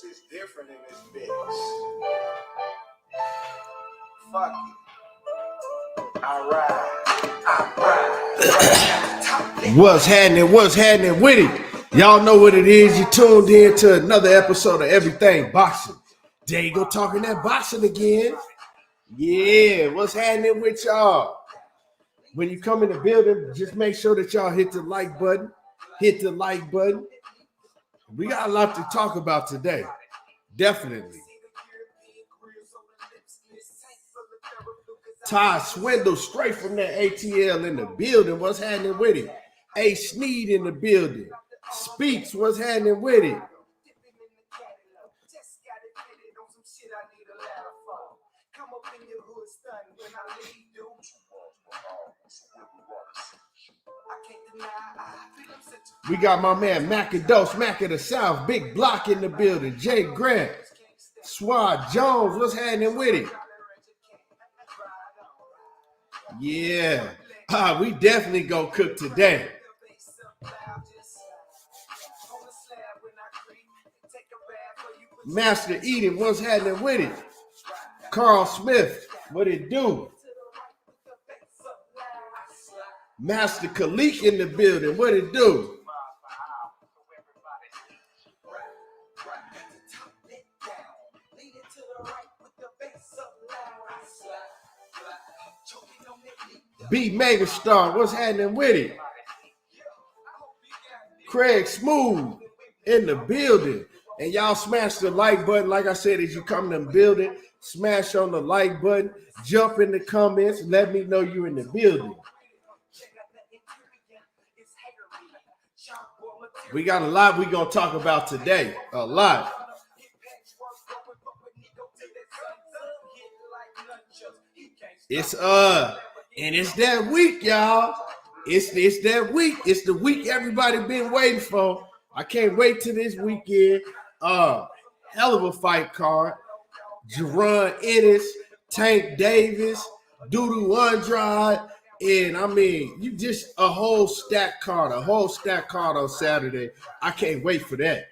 Shit's different in this bitch. Fuck it. All right. What's happening? What's happening with it? Y'all know what it is. You tuned in to another episode of Everything Boxing. There you go, talking that boxing again. Yeah, what's happening with y'all? When you come in the building, just make sure that y'all hit the like button. Hit the like button. We got a lot to talk about today. Definitely. Ty Swindle straight from that ATL in the building. What's happening with it? A Sneed in the building. Speaks. What's happening with it? We got my man Macados, Mac of the South, Big Block in the building. Jay Grant, Swad Jones. What's happening with it? Yeah, we definitely gonna cook today. Master Eden, what's happening with it? Carl Smith, what it do? Master Khalik in the building, what it do? B Megastar, what's happening with it? Craig Smooth in the building. And y'all smash the like button. Like I said, as you come in the building, smash on the like button. Jump in the comments. Let me know you in the building. We got a lot we gonna talk about today. A lot. It's and it's that week, y'all. It's that week. It's the week everybody been waiting for. I can't wait till this weekend. Hell of a fight card. Jaron Ennis, Tank Davis, Dudu Andrade, and I mean, you just a whole stack card on Saturday. I can't wait for that.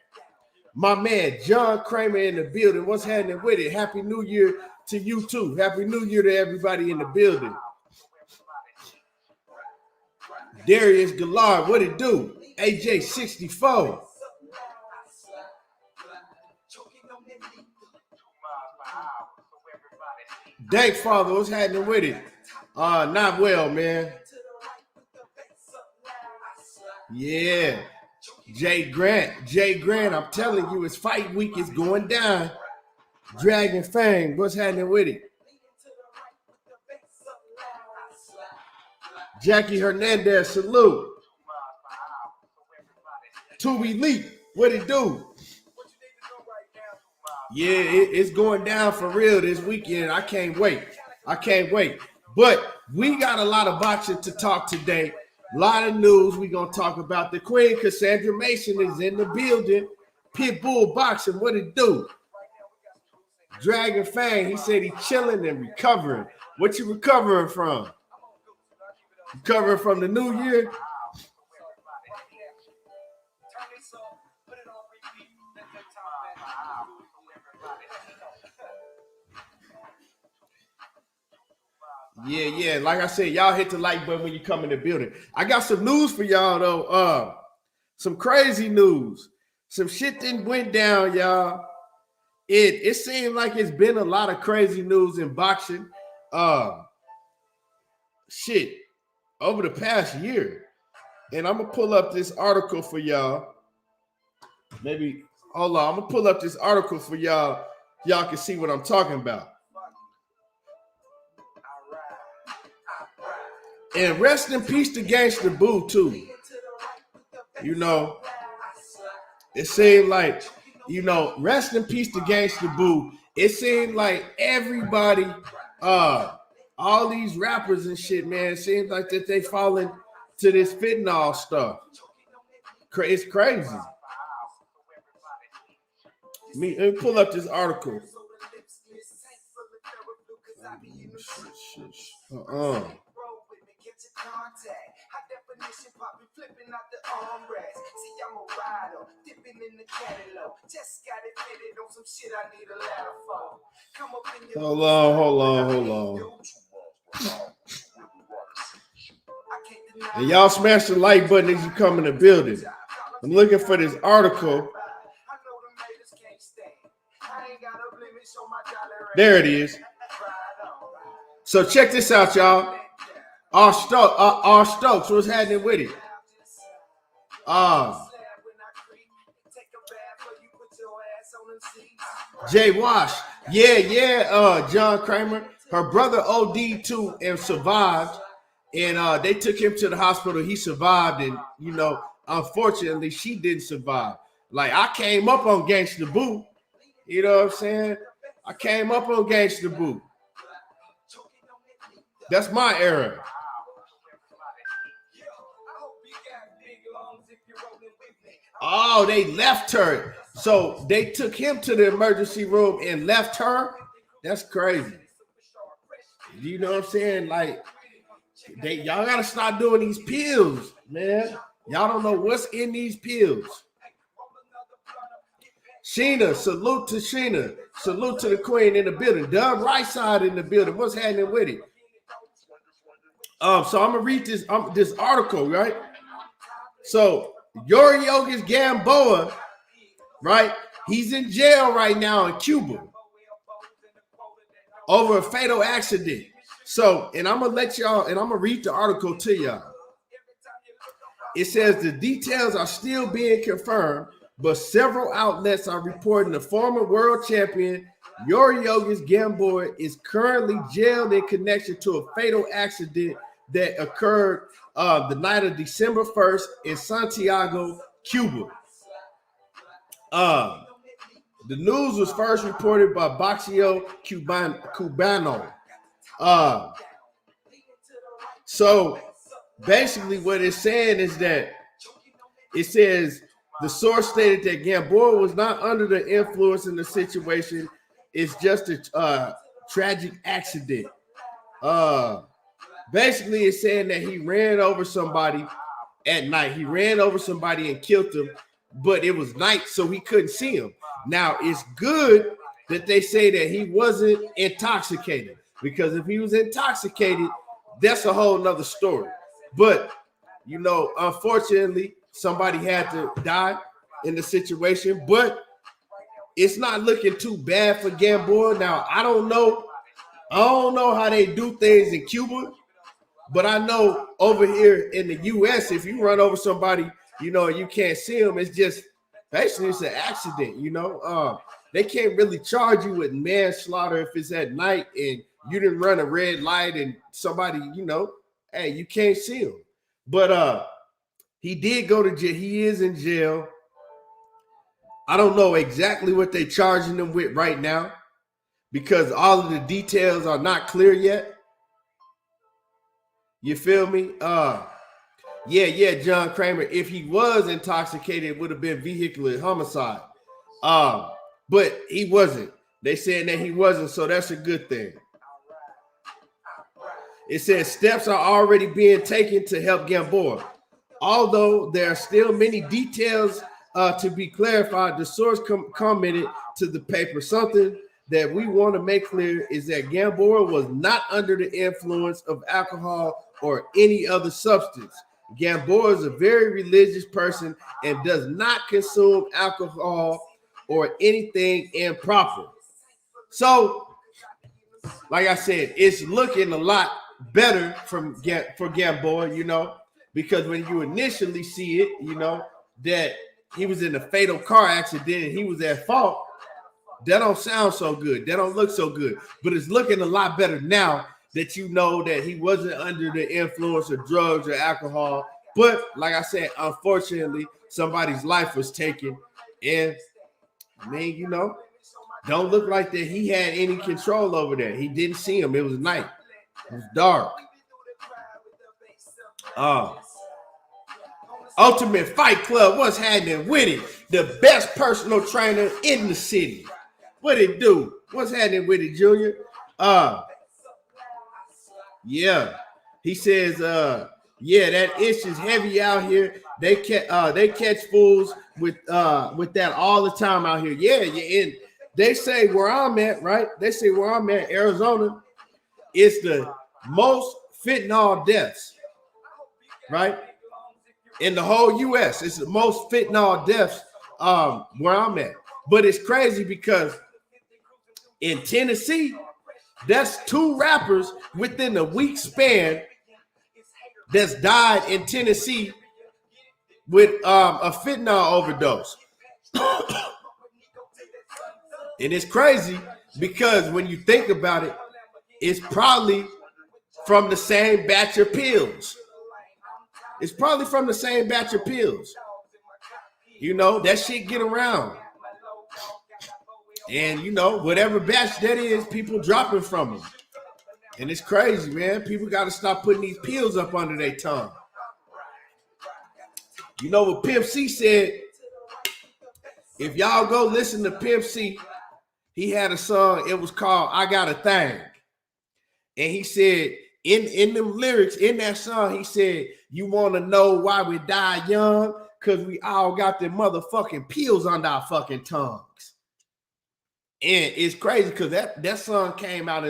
My man John Kramer in the building. What's happening with it? Happy New Year to you too. Happy New Year to everybody in the building. Darius Gallard, what it do? AJ 64. Dank Father, what's happening with it? Not well, man. Yeah. Jay Grant, I'm telling you, his fight week is going down. Dragon Fang, what's happening with it? Jackie Hernandez, salute. Tubi Leap, what it do? Yeah, it's going down for real this weekend. I can't wait. But we got a lot of boxing to talk today. A lot of news we going to talk about. The Queen Cassandra Mason is in the building. Pitbull Boxing, what it do? Dragon Fang, he said he's chilling and recovering. What you recovering from? Recovering from the new year? Yeah. Like I said, y'all hit the like button when you come in the building. I got some news for y'all, though. Some crazy news. Some shit that went down, y'all. It seemed like it's been a lot of crazy news in boxing. Shit. Over the past year. And I'm going to pull up this article for y'all. Maybe, hold on. I'm going to pull up this article for y'all. Y'all can see what I'm talking about. And rest in peace to Gangsta Boo, too. You know, it seemed like, rest in peace to Gangsta Boo. It seemed like everybody, all these rappers and shit, man, it seems like that they falling to this fentanyl stuff. It's crazy. Let me pull up this article. Hold on. And y'all smash the like button as you come in the building. I'm looking for this article. There it is. So check this out, y'all. R. Stokes, what's happening with it? Jay Wash. Yeah, John Kramer. Her brother OD'd too and survived. And they took him to the hospital. He survived. And, you know, unfortunately, she didn't survive. Like, I came up on Gangsta Boo. You know what I'm saying? I came up on Gangsta Boo. That's my era. Oh, they left her. So they took him to the emergency room and left her. That's crazy. You know what I'm saying? Like, y'all gotta stop doing these pills, man. Y'all don't know what's in these pills. Sheena, salute to Sheena. Salute to the queen in the building. Doug Right Side in the building. What's happening with it? So I'm gonna read this article, right? So Yorionis Gamboa, right? He's in jail right now in Cuba over a fatal accident. So, and I'm gonna let y'all, and I'm gonna read the article to y'all. It says the details are still being confirmed, but several outlets are reporting the former world champion Yorionis Gamboa is currently jailed in connection to a fatal accident that occurred the night of December 1st in Santiago, Cuba. The news was first reported by Vasyl Cubano. So basically what it's saying is that it says the source stated that Gamboa was not under the influence in the situation. It's just a tragic accident. Basically it's saying that he ran over somebody at night. He ran over somebody and killed him, but it was night, so he couldn't see him. Now, it's good that they say that he wasn't intoxicated, because if he was intoxicated, that's a whole nother story. But, you know, unfortunately, somebody had to die in the situation, but it's not looking too bad for Gamboa. Now, I don't know how they do things in Cuba, but I know over here in the U.S., if you run over somebody, you know, you can't see them, it's just basically it's an accident, you know. They can't really charge you with manslaughter if it's at night and you didn't run a red light and somebody, you know, hey, you can't see him. But he did go to jail. He is in jail. I don't know exactly what they're charging him with right now because all of the details are not clear yet. You feel me? Yeah, John Kramer. If he was intoxicated, it would have been vehicular homicide. But he wasn't. They said that he wasn't, so that's a good thing. It says steps are already being taken to help Gamboa. Although there are still many details to be clarified, the source commented to the paper, something that we want to make clear is that Gamboa was not under the influence of alcohol or any other substance. Gamboa is a very religious person and does not consume alcohol or anything improper. So, like I said, it's looking a lot better for Gamboa, you know, because when you initially see it, you know, that he was in a fatal car accident and he was at fault, that don't sound so good. That don't look so good. But it's looking a lot better now that you know that he wasn't under the influence of drugs or alcohol. But like I said, unfortunately, somebody's life was taken. And I mean, you know, don't look like that he had any control over that. He didn't see him. It was night. It was dark. Ultimate Fight Club, what's happening with it? The best personal trainer in the city. What it do? What's happening with it, Junior? Yeah. He says, Yeah, that ish is heavy out here. They catch fools with that all the time out here. Yeah, yeah. And they say where I'm at, right? They say where I'm at, Arizona, is the most fentanyl deaths, right? In the whole U.S., it's the most fentanyl deaths where I'm at. But it's crazy because in Tennessee, that's 2 rappers within a week span that's died in Tennessee with a fentanyl overdose. And it's crazy because when you think about it, it's probably from the same batch of pills. It's probably from the same batch of pills. You know, that shit get around. And, you know, whatever batch that is, people dropping from them. And it's crazy, man. People got to stop putting these pills up under their tongue. You know what Pimp C said? If y'all go listen to Pimp C, he had a song. It was called I Got a Thing. And he said, in them lyrics, in that song, he said, you want to know why we die young? Because we all got them motherfucking pills under our fucking tongues. And it's crazy because that song came out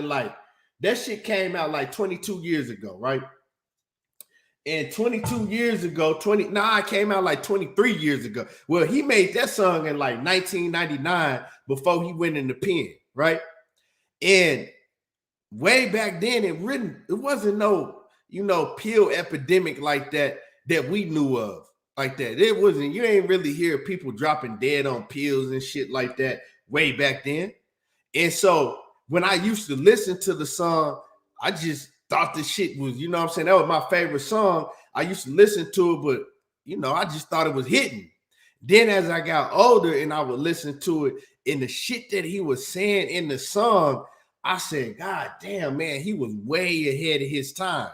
that shit came out like 22 years ago, right? And 22 years ago, it came out like 23 years ago. Well, he made that song in like 1999 before he went in the pen, right? And way back then, it wasn't no, pill epidemic like that we knew of, like that. It wasn't, you ain't really hear people dropping dead on pills and shit like that way back then. And so when I used to listen to the song, I just thought the shit was, you know what I'm saying? That was my favorite song. I used to listen to it, but, I just thought it was hitting. Then as I got older and I would listen to it, and the shit that he was saying in the song, I said, God damn, man, he was way ahead of his time.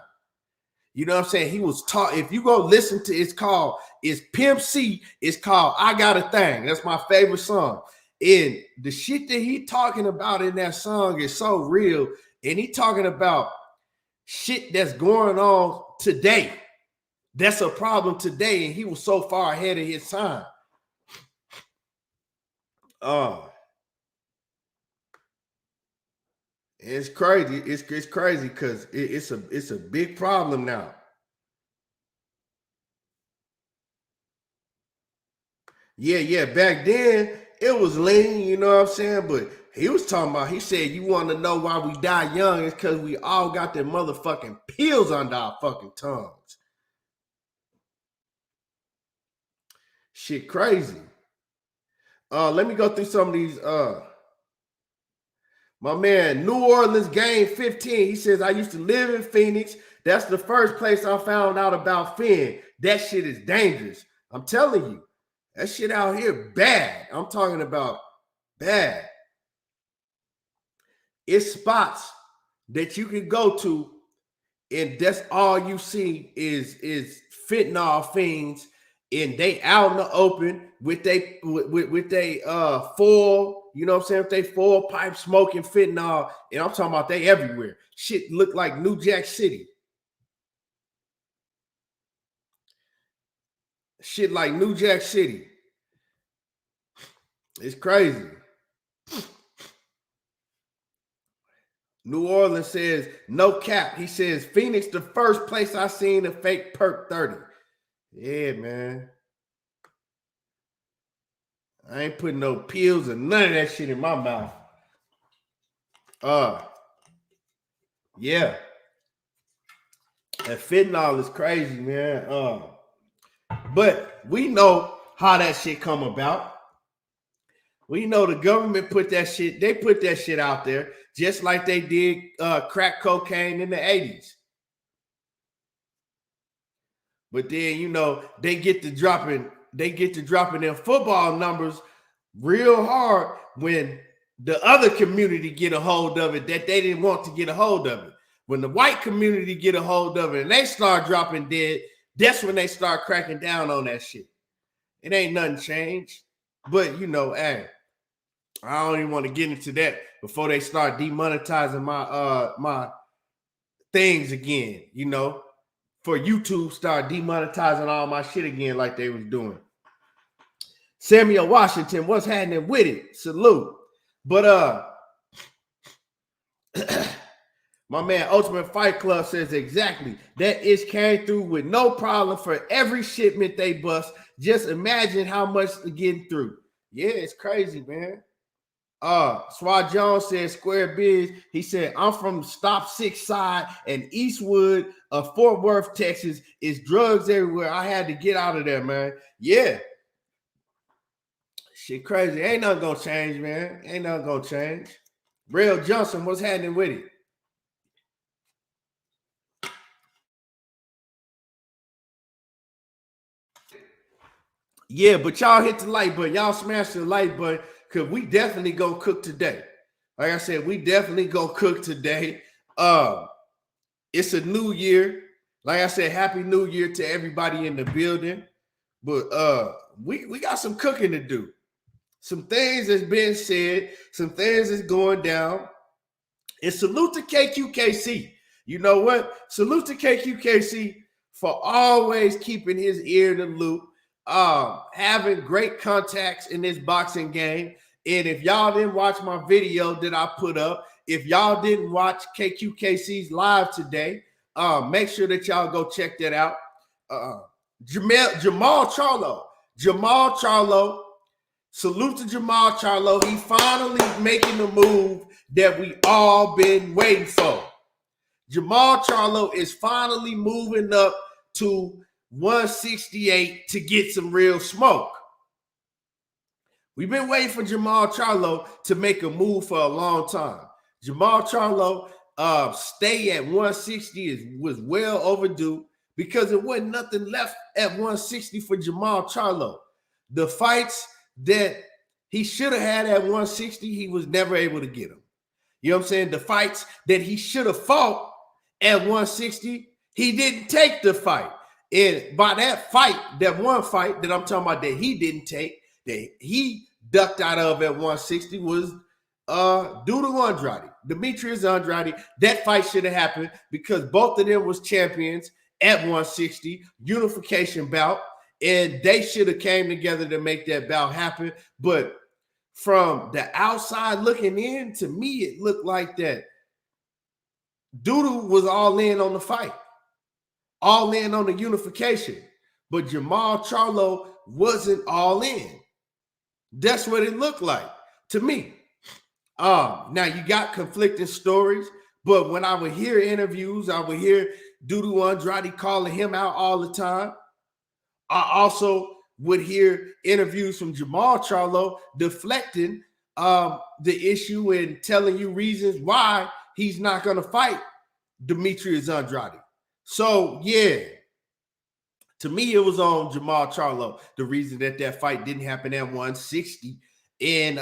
You know what I'm saying? He was taught. If you go listen to it's Pimp C, it's called I Got a Thing. That's my favorite song. And the shit that he talking about in that song is so real. And he talking about shit that's going on today. That's a problem today. And he was so far ahead of his time. It's crazy. It's crazy because it's a big problem now. Yeah. Back then it was lean, you know what I'm saying? But he was talking about, he said, you want to know why we die young? It's because we all got them motherfucking pills under our fucking tongues. Shit crazy. Let me go through some of these. My man, New Orleans Game 15. He says, I used to live in Phoenix. That's the first place I found out about Finn. That shit is dangerous. I'm telling you, that shit out here bad. I'm talking about bad. It's spots that you can go to, and that's all you see is fentanyl fiends, and they out in the open with they foil, you know what I'm saying? With they foil pipe smoking fentanyl, and I'm talking about they everywhere. Shit look like New Jack City. Shit like New Jack City. It's crazy. New Orleans says, no cap. He says, Phoenix, the first place I seen a fake perk 30. Yeah, man. I ain't putting no pills or none of that shit in my mouth. Yeah. That fentanyl is crazy, man. But we know how that shit come about. We know the government put that shit out there, just like they did crack cocaine in the 80s. But then, they get to dropping their football numbers real hard when the other community get a hold of it that they didn't want to get a hold of it. When the white community get a hold of it and they start dropping dead, that's when they start cracking down on that shit. It ain't nothing changed. But, hey, I don't even want to get into that before they start demonetizing my my things again, for YouTube start demonetizing all my shit again like they was doing. Samuel Washington, what's happening with it? Salute. But my man Ultimate Fight Club says exactly. That itch came through with no problem for every shipment they bust. Just imagine how much they're getting through. Yeah, it's crazy, man. Swat Jones said Square Biz. He said, I'm from Stop 6 side and Eastwood of Fort Worth, Texas. It's drugs everywhere. I had to get out of there, man. Yeah. Shit crazy. Ain't nothing gonna change, man. Ain't nothing gonna change. Real Johnson, what's happening with it? Yeah, but y'all hit the like button. Y'all smash the like button because we definitely gonna cook today. Like I said, we definitely gonna cook today. It's a new year. Like I said, Happy New Year to everybody in the building. But we got some cooking to do. Some things that's been said, some things that's going down. And salute to KQKC. You know what? Salute to KQKC for always keeping his ear in the loop, having great contacts in this boxing game. And if y'all didn't watch my video that I put up, if y'all didn't watch KQKC's live today, make sure that y'all go check that out. Jamal Charlo. Salute to Jamal Charlo. He finally making the move that we all been waiting for. Jamal Charlo is finally moving up to 168 to get some real smoke. We've been waiting for Jamal Charlo to make a move for a long time. Jamal Charlo stay at 160 was well overdue because there wasn't nothing left at 160 for Jamal Charlo. The fights that he should have had at 160, he was never able to get them. You know what I'm saying? The fights that he should have fought at 160, he didn't take the fight. And by that fight, that one fight that I'm talking about that he didn't take, that he ducked out of at 160 was Doodle Andrade, Demetrius Andrade. That fight should have happened because both of them was champions at 160, unification bout. And they should have came together to make that bout happen. But from the outside looking in, to me, it looked like that Doodle was all in on the fight, all in on the unification. But Jamal Charlo wasn't all in. That's what it looked like to me. Now, you got conflicting stories, but when I would hear interviews, I would hear Doodle Andrade calling him out all the time. I also would hear interviews from Jamal Charlo deflecting the issue and telling you reasons why he's not going to fight Demetrius Andrade. So, yeah, to me, it was on Jamal Charlo, the reason that fight didn't happen at 160. And,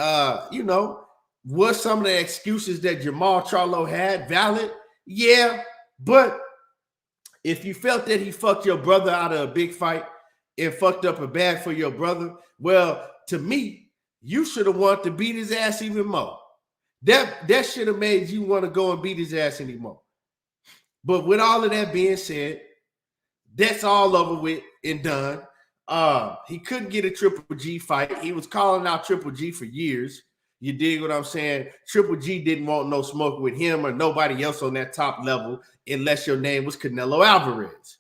you know, was some of the excuses that Jamal Charlo had valid? Yeah, but if you felt that he fucked your brother out of a big fight, and fucked up a bag for your brother, well, to me, you should have wanted to beat his ass even more. That should have made you want to go and beat his ass anymore. But with all of that being said, that's all over with and done. He couldn't get a Triple G fight. He was calling out Triple G for years. You dig what I'm saying? Triple G didn't want no smoke with him or nobody else on that top level unless your name was Canelo Alvarez.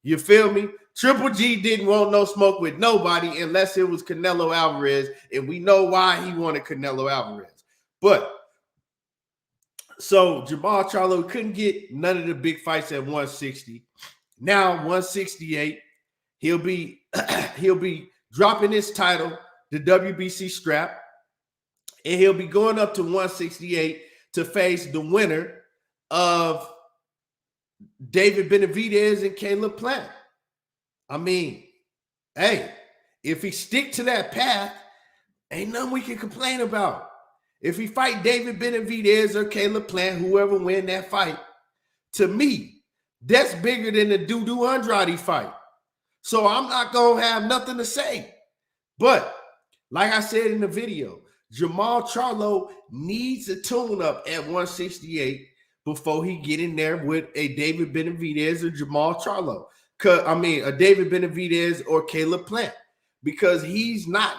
You feel me? Triple G didn't want no smoke with nobody unless it was Canelo Alvarez, and we know why he wanted Canelo Alvarez. But so Jamal Charlo couldn't get none of the big fights at 160. Now 168, he'll be dropping his title, the WBC strap, and he'll be going up to 168 to face the winner of David Benavidez and Caleb Plant. I mean, hey, if he stick to that path, ain't nothing we can complain about. If he fight David Benavidez or Caleb Plant, whoever win that fight, to me, that's bigger than the Doodle Andrade fight. So I'm not going to have nothing to say. But like I said in the video, Jamal Charlo needs a tune-up at 168 before he get in there with a David Benavidez or Jamal Charlo. A David Benavidez or Caleb Plant, because he's not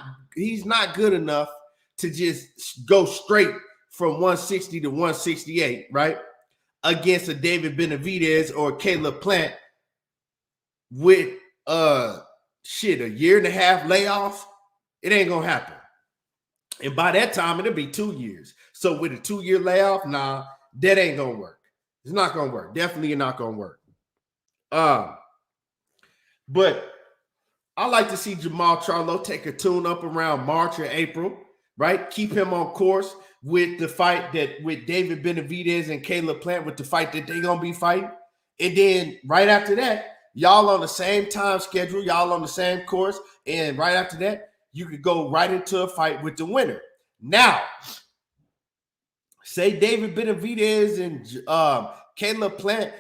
good enough to just go straight from 160 to 168, right? Against a David Benavidez or Caleb Plant with a year and a half layoff. It ain't gonna happen. And by that time, it'll be 2 years. So with a 2-year layoff, nah, that ain't gonna work. It's not gonna work. Definitely not gonna work. But I like to see Jamal Charlo take a tune up around March or April, right? Keep him on course with the fight that with David Benavidez and Caleb Plant, with the fight that they're gonna be fighting. And then right after that, y'all on the same time schedule, y'all on the same course, and right after that, you could go right into a fight with the winner. Now, say David Benavidez and Caleb Plant,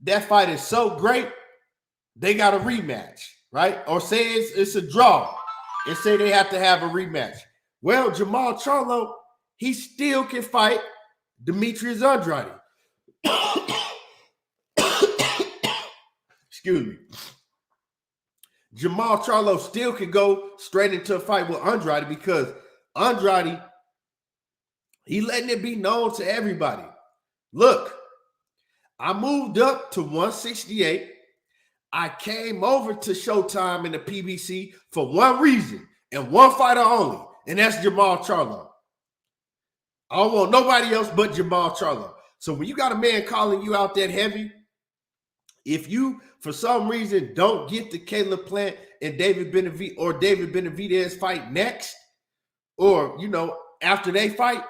that fight is so great, they got a rematch, right? Or say it's a draw, and say they have to have a rematch. Well, Jamal Charlo, he still can fight Demetrius Andrade. Excuse me. Jamal Charlo still can go straight into a fight with Andrade, because Andrade, he letting it be known to everybody. Look, I moved up to 168. I came over to Showtime in the PBC for one reason and one fighter only, and that's Jamal Charlo. I don't want nobody else but Jamal Charlo. So when you got a man calling you out that heavy, if you, for some reason, don't get the Caleb Plant and David Benavidez fight next, or, after they fight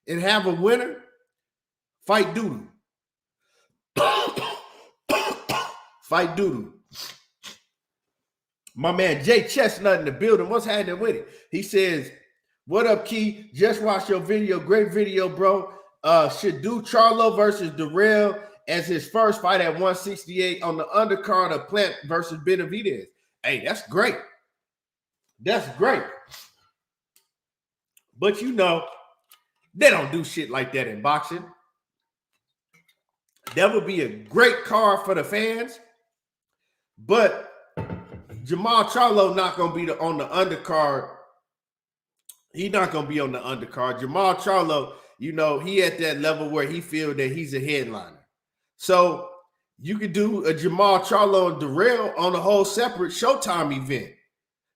and have a winner, fight doodoo. Fight doodoo. My man Jay Chestnut in the building. What's happening with it? He says, "What up, Key? Just watched your video. Great video, bro. Should do Charlo versus Darrell as his first fight at 168 on the undercard of Plant versus Benavidez." Hey, that's great. That's great. But they don't do shit like that in boxing. That would be a great card for the fans. But Jamal Charlo not going to be on the undercard. He's not going to be on the undercard. Jamal Charlo, he at that level where he feel that he's a headliner. So you could do a Jamal Charlo and Darrell on a whole separate Showtime event.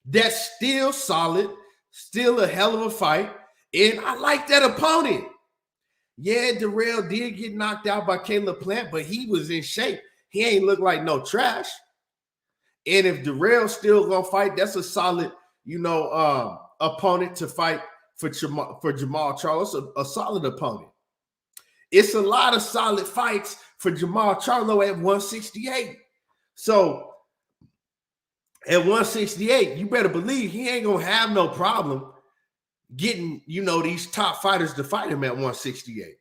That's still solid, still a hell of a fight. And I like that opponent. Yeah, Darrell did get knocked out by Caleb Plant, but he was in shape. He ain't look like no trash. And if Darrell's still gonna fight, that's a solid, opponent to fight for Jamal Charlo. It's a solid opponent. It's a lot of solid fights for Jamal Charlo at 168. So at 168, you better believe he ain't gonna have no problem getting, these top fighters to fight him at 168.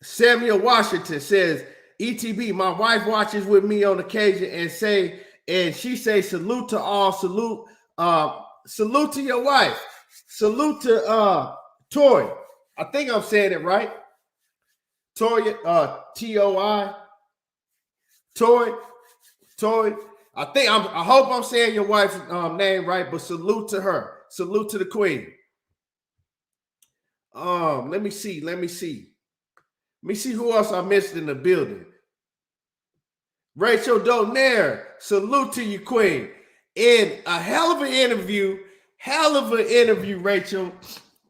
Samuel Washington says, ETB, my wife watches with me on occasion and she say, salute to all, salute to your wife, salute to Toy. I think I'm saying it right. Toy, T-O-I, Toy. I hope I'm saying your wife's name right, but salute to her. Salute to the queen. Let me see who else I missed in the building. Rachel Donaire, salute to you, queen. And a hell of an interview, Rachel,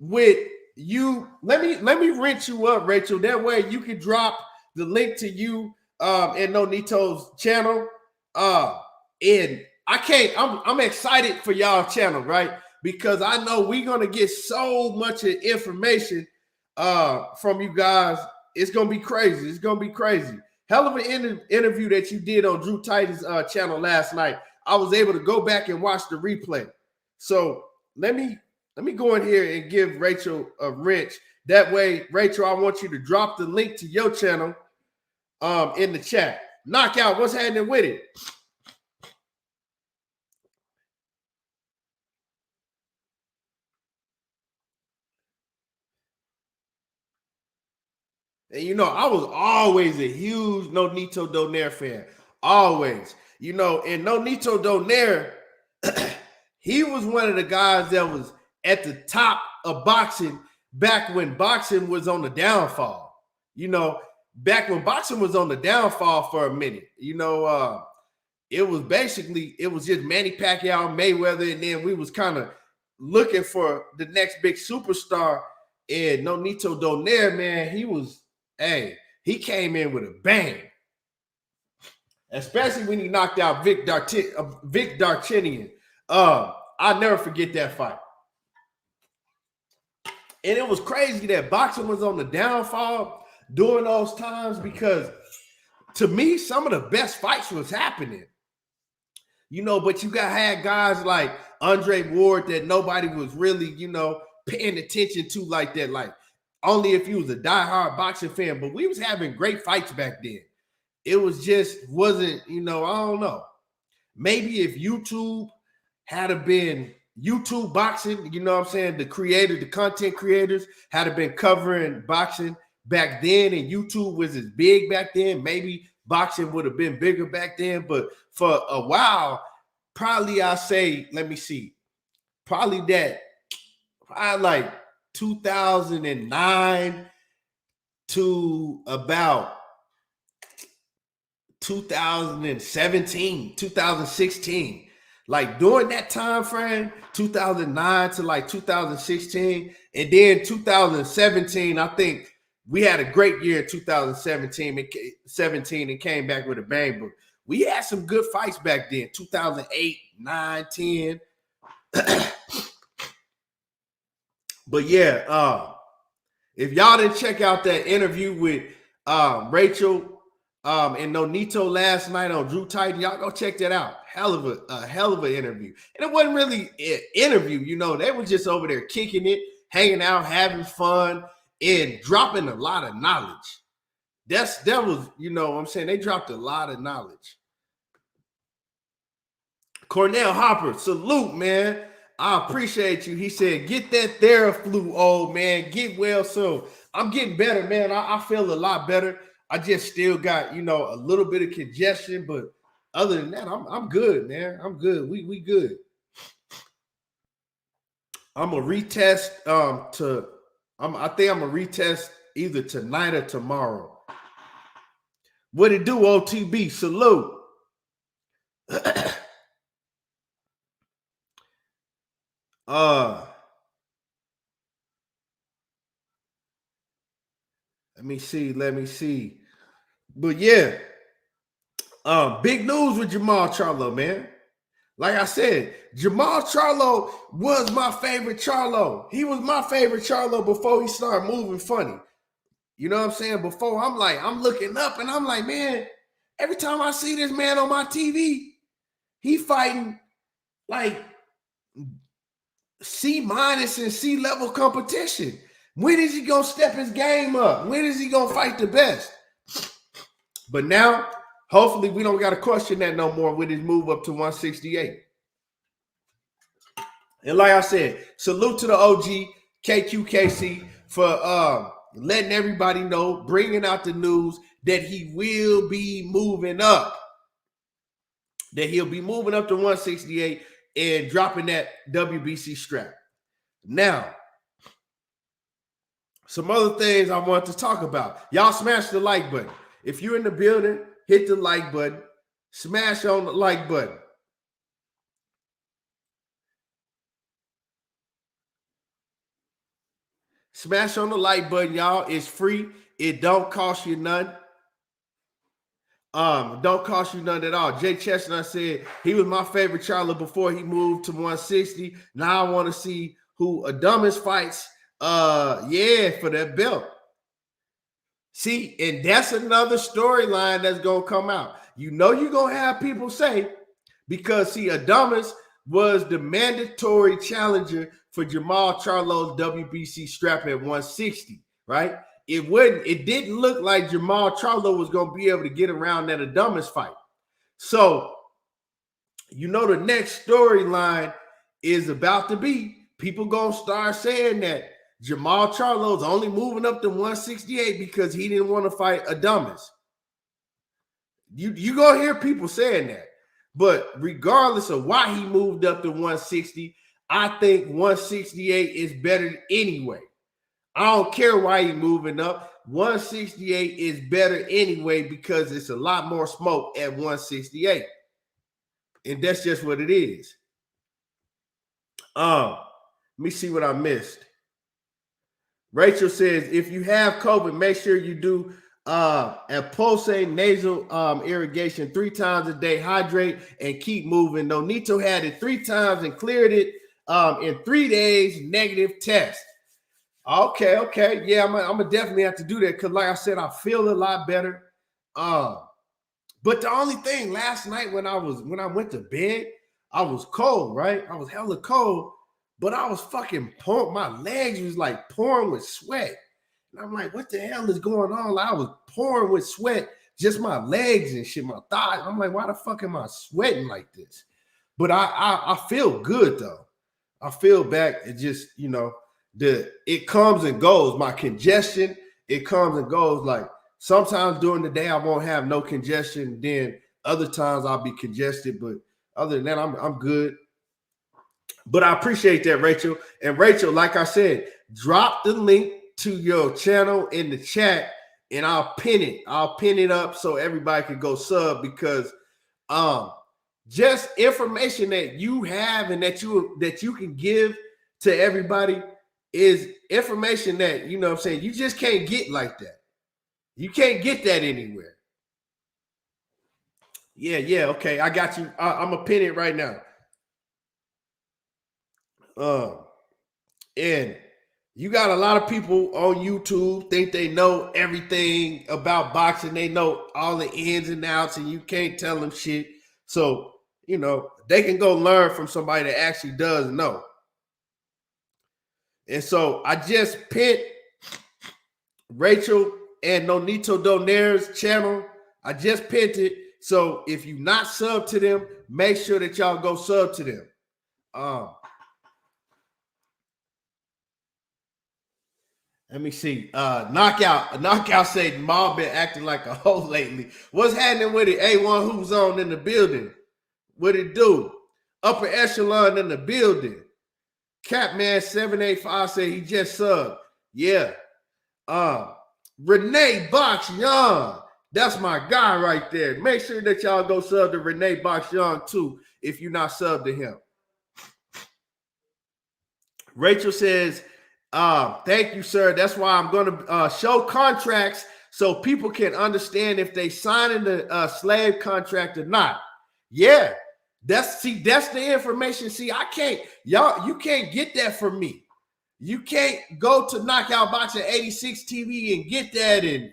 with you. Let me rinse you up, Rachel. That way you can drop the link to you and Nonito's channel. And I'm excited for y'all channel, right? Because I know we're gonna get so much information from you guys. It's gonna be crazy. Hell of an interview that you did on Drew Titan's channel last night. I was able to go back and watch the replay. So let me go in here and give Rachel a wrench. That way, Rachel, I want you to drop the link to your channel in the chat. Knockout, what's happening with it? And I was always a huge Nonito Donaire fan. Always. And Nonito Donaire, he was one of the guys that was at the top of boxing back when boxing was on the downfall. Back when boxing was on the downfall for a minute. It was just Manny Pacquiao, Mayweather, and then we was kind of looking for the next big superstar. And Nonito Donaire, man, he came in with a bang. Especially when he knocked out Vic Darchinyan. I'll never forget that fight. And it was crazy that boxing was on the downfall during those times because, to me, some of the best fights was happening. But you had guys like Andre Ward that nobody was really, paying attention to like that. Like, only if you was a diehard boxing fan. But we was having great fights back then. It was wasn't, I don't know. Maybe if YouTube had been YouTube boxing, the content creators had been covering boxing back then, and YouTube was as big back then, maybe boxing would have been bigger back then. But for a while, probably like 2009 to about 2017, 2016. Like during that time frame, 2009 to like 2016, and then 2017, I think we had a great year in 2017 and came back with a bang. But we had some good fights back then, 2008, 9, 10. But yeah, if y'all didn't check out that interview with Rachel and Nonito last night on Drew Titan, y'all go check that out. Hell of an interview. And it wasn't really an interview, they were just over there kicking it, hanging out, having fun, and dropping a lot of knowledge. That was, what I'm saying, they dropped a lot of knowledge. Cornell Hopper, salute, man. I appreciate you. He said, get that Theraflu, old man. Get well soon. I'm getting better, man. I feel a lot better. I just still got, a little bit of congestion, but other than that, I'm good, man. I'm good. We good. I'm gonna retest I think I'm gonna retest either tonight or tomorrow. What it do, OTB? Salute. Let me see. But yeah, big news with Jermall Charlo, man. Like I said, Jermall Charlo was my favorite Charlo. He was my favorite Charlo before he started moving funny. You know what I'm saying? Before I'm looking up and I'm like, man, every time I see this man on my TV, he fighting like C- and C level competition. When is he gonna step his game up? When is he gonna fight the best? But now, hopefully, we don't got to question that no more with his move up to 168. And like I said, salute to the OG KQKC for letting everybody know, bringing out the news that he will be moving up. That he'll be moving up to 168 and dropping that WBC strap. Now, some other things I want to talk about. Y'all smash the like button. If you're in the building, hit the like button. Smash on the like button. Smash on the like button, y'all. It's free. It don't cost you none. Don't cost you none at all. Jay Chestnut said he was my favorite Charlo before he moved to 160. Now I want to see who Adamas fights. For that belt. See, and that's another storyline that's gonna come out. You're gonna have people say, because see, Adamas was the mandatory challenger for Jermall Charlo's WBC strap at 160, right? It didn't look like Jermall Charlo was gonna be able to get around that Adamas fight. So, the next storyline is about to be people gonna start saying that Jamal Charlo's only moving up to 168 because he didn't want to fight Adames. You gonna hear people saying that. But regardless of why he moved up to 160, I think 168 is better anyway. I don't care why he's moving up. 168 is better anyway because it's a lot more smoke at 168. And that's just what it is. Let me see what I missed. Rachel says, if you have COVID, make sure you do a pulsate nasal irrigation 3 times a day, hydrate, and keep moving. Nonito had it 3 times and cleared it in 3 days, negative test. Okay. Yeah, I'm gonna definitely have to do that because, like I said, I feel a lot better. But the only thing last night when I went to bed, I was cold, right? I was hella cold, but I was fucking pouring. My legs was like pouring with sweat. And I'm like, what the hell is going on? I was pouring with sweat, just my legs and shit, my thighs. I'm like, why the fuck am I sweating like this? But I feel good though. I feel back. It just, it comes and goes. My congestion, it comes and goes. Like sometimes during the day I won't have no congestion. Then other times I'll be congested. But other than that, I'm good. But I appreciate that, Rachel. And Rachel, like I said, drop the link to your channel in the chat, and I'll pin it. I'll pin it up so everybody can go sub because just information that you have and that you can give to everybody is information that, you know what I'm saying, you just can't get like that. You can't get that anywhere. Yeah, okay. I got you. I'm gonna pin it right now. And you got a lot of people on YouTube think they know everything about boxing. They know all the ins and outs, and you can't tell them shit. So, they can go learn from somebody that actually does know. And so I just pinned Rachel and Nonito Donaire's channel. I just pinned it. So if you not sub to them, make sure that y'all go sub to them. Let me see. Knockout said Ma been acting like a hoe lately. What's happening with it? A1 Who's on in the building? What it do? Upper echelon in the building. Catman 785 said he just subbed. Yeah. Renee Box Young. That's my guy right there. Make sure that y'all go sub to Renee Box Young too if you're not subbed to him. Rachel says, thank you, sir. That's why I'm going to show contracts so people can understand if they signing the slave contract or not. Yeah, that's the information. See, you can't get that from me. You can't go to Knockout Boxing 86 TV and get that, and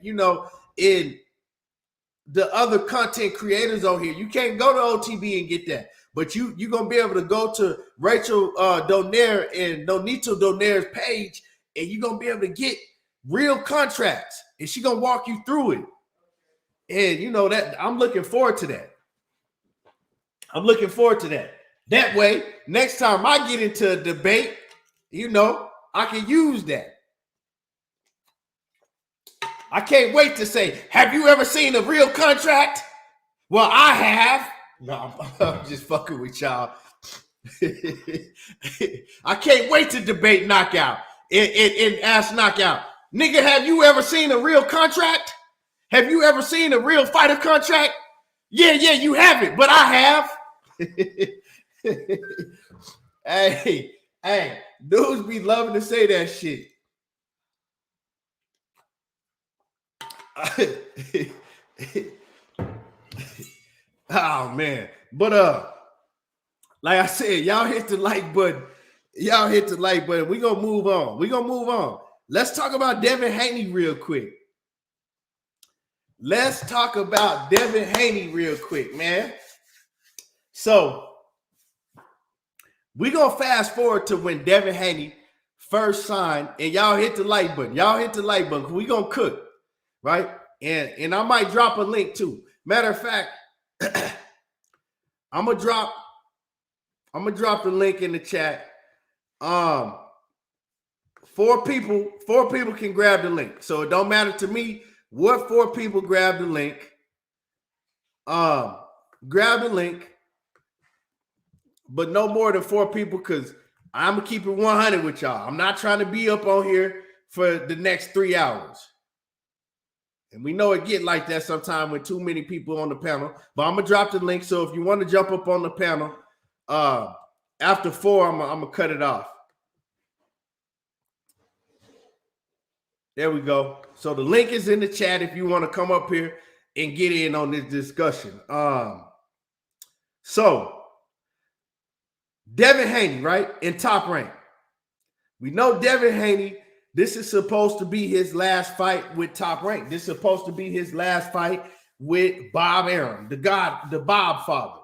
in the other content creators on here. You can't go to OTB and get that. But you're going to be able to go to Rachel Donaire and Nonito Donaire's page, and you're going to be able to get real contracts. And she's going to walk you through it. And, that I'm looking forward to that. That way, next time I get into a debate, I can use that. I can't wait to say, have you ever seen a real contract? Well, I have. No, I'm just fucking with y'all. I can't wait to debate Knockout and ask Knockout. Nigga, have you ever seen a real contract? Have you ever seen a real fighter contract? Yeah, you haven't, but I have. Hey, dudes be loving to say that shit. Oh man, but like I said, y'all hit the like button. We gonna move on. Let's talk about Devin Haney real quick. Man. So we gonna fast forward to when Devin Haney first signed, and y'all hit the like button. We gonna cook, right? And I might drop a link too. Matter of fact, I'm gonna drop the link in the chat 4 people can grab the link. So it don't matter to me what 4 people grab the link. Grab the link, but no more than 4 people, because I'm gonna keep it 100 with y'all. I'm not trying to be up on here for the next 3 hours. And we know it get like that sometimes with too many people on the panel. But I'm gonna drop the link. So if you want to jump up on the panel, after 4, I'm gonna cut it off. There we go. So the link is in the chat if you want to come up here and get in on this discussion. So Devin Haney, right, in Top Rank. We know Devin Haney, this is supposed to be his last fight with Top Rank. This is supposed to be his last fight with Bob Arum, the Bob father.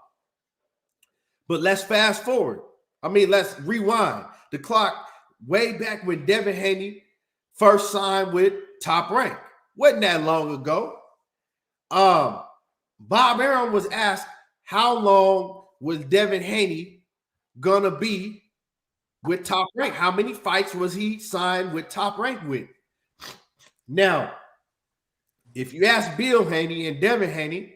But let's fast forward. Let's rewind the clock way back when Devin Haney first signed with Top Rank. Wasn't that long ago. Bob Arum was asked how long was Devin Haney gonna be with Top Rank? How many fights was he signed with Top Rank with? Now, if you ask Bill Haney and Devin Haney,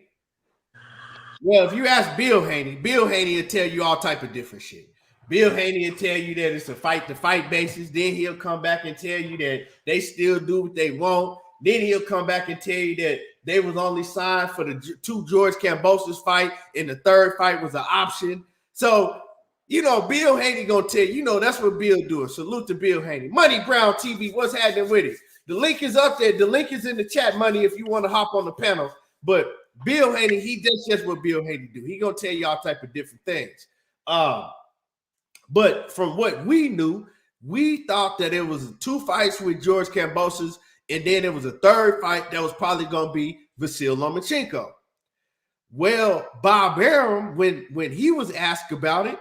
well, if you ask Bill Haney will tell you all type of different shit. Bill Haney will tell you that it's a fight-to-fight basis. Then he'll come back and tell you that they still do what they want. Then he'll come back and tell you that they was only signed for the 2 George Kambosos fight, and the 3rd fight was an option. So, Bill Haney gonna tell you, that's what Bill doing. Salute to Bill Haney. Money Brown TV, what's happening with it? The link is up there. The link is in the chat, Money, if you want to hop on the panel. But Bill Haney, that's just what Bill Haney do. He gonna tell you all type of different things. But from what we knew, we thought that it was 2 fights with George Kambosos, and then there was a 3rd fight that was probably going to be Vasyl Lomachenko. Well, Bob Arum, when he was asked about it,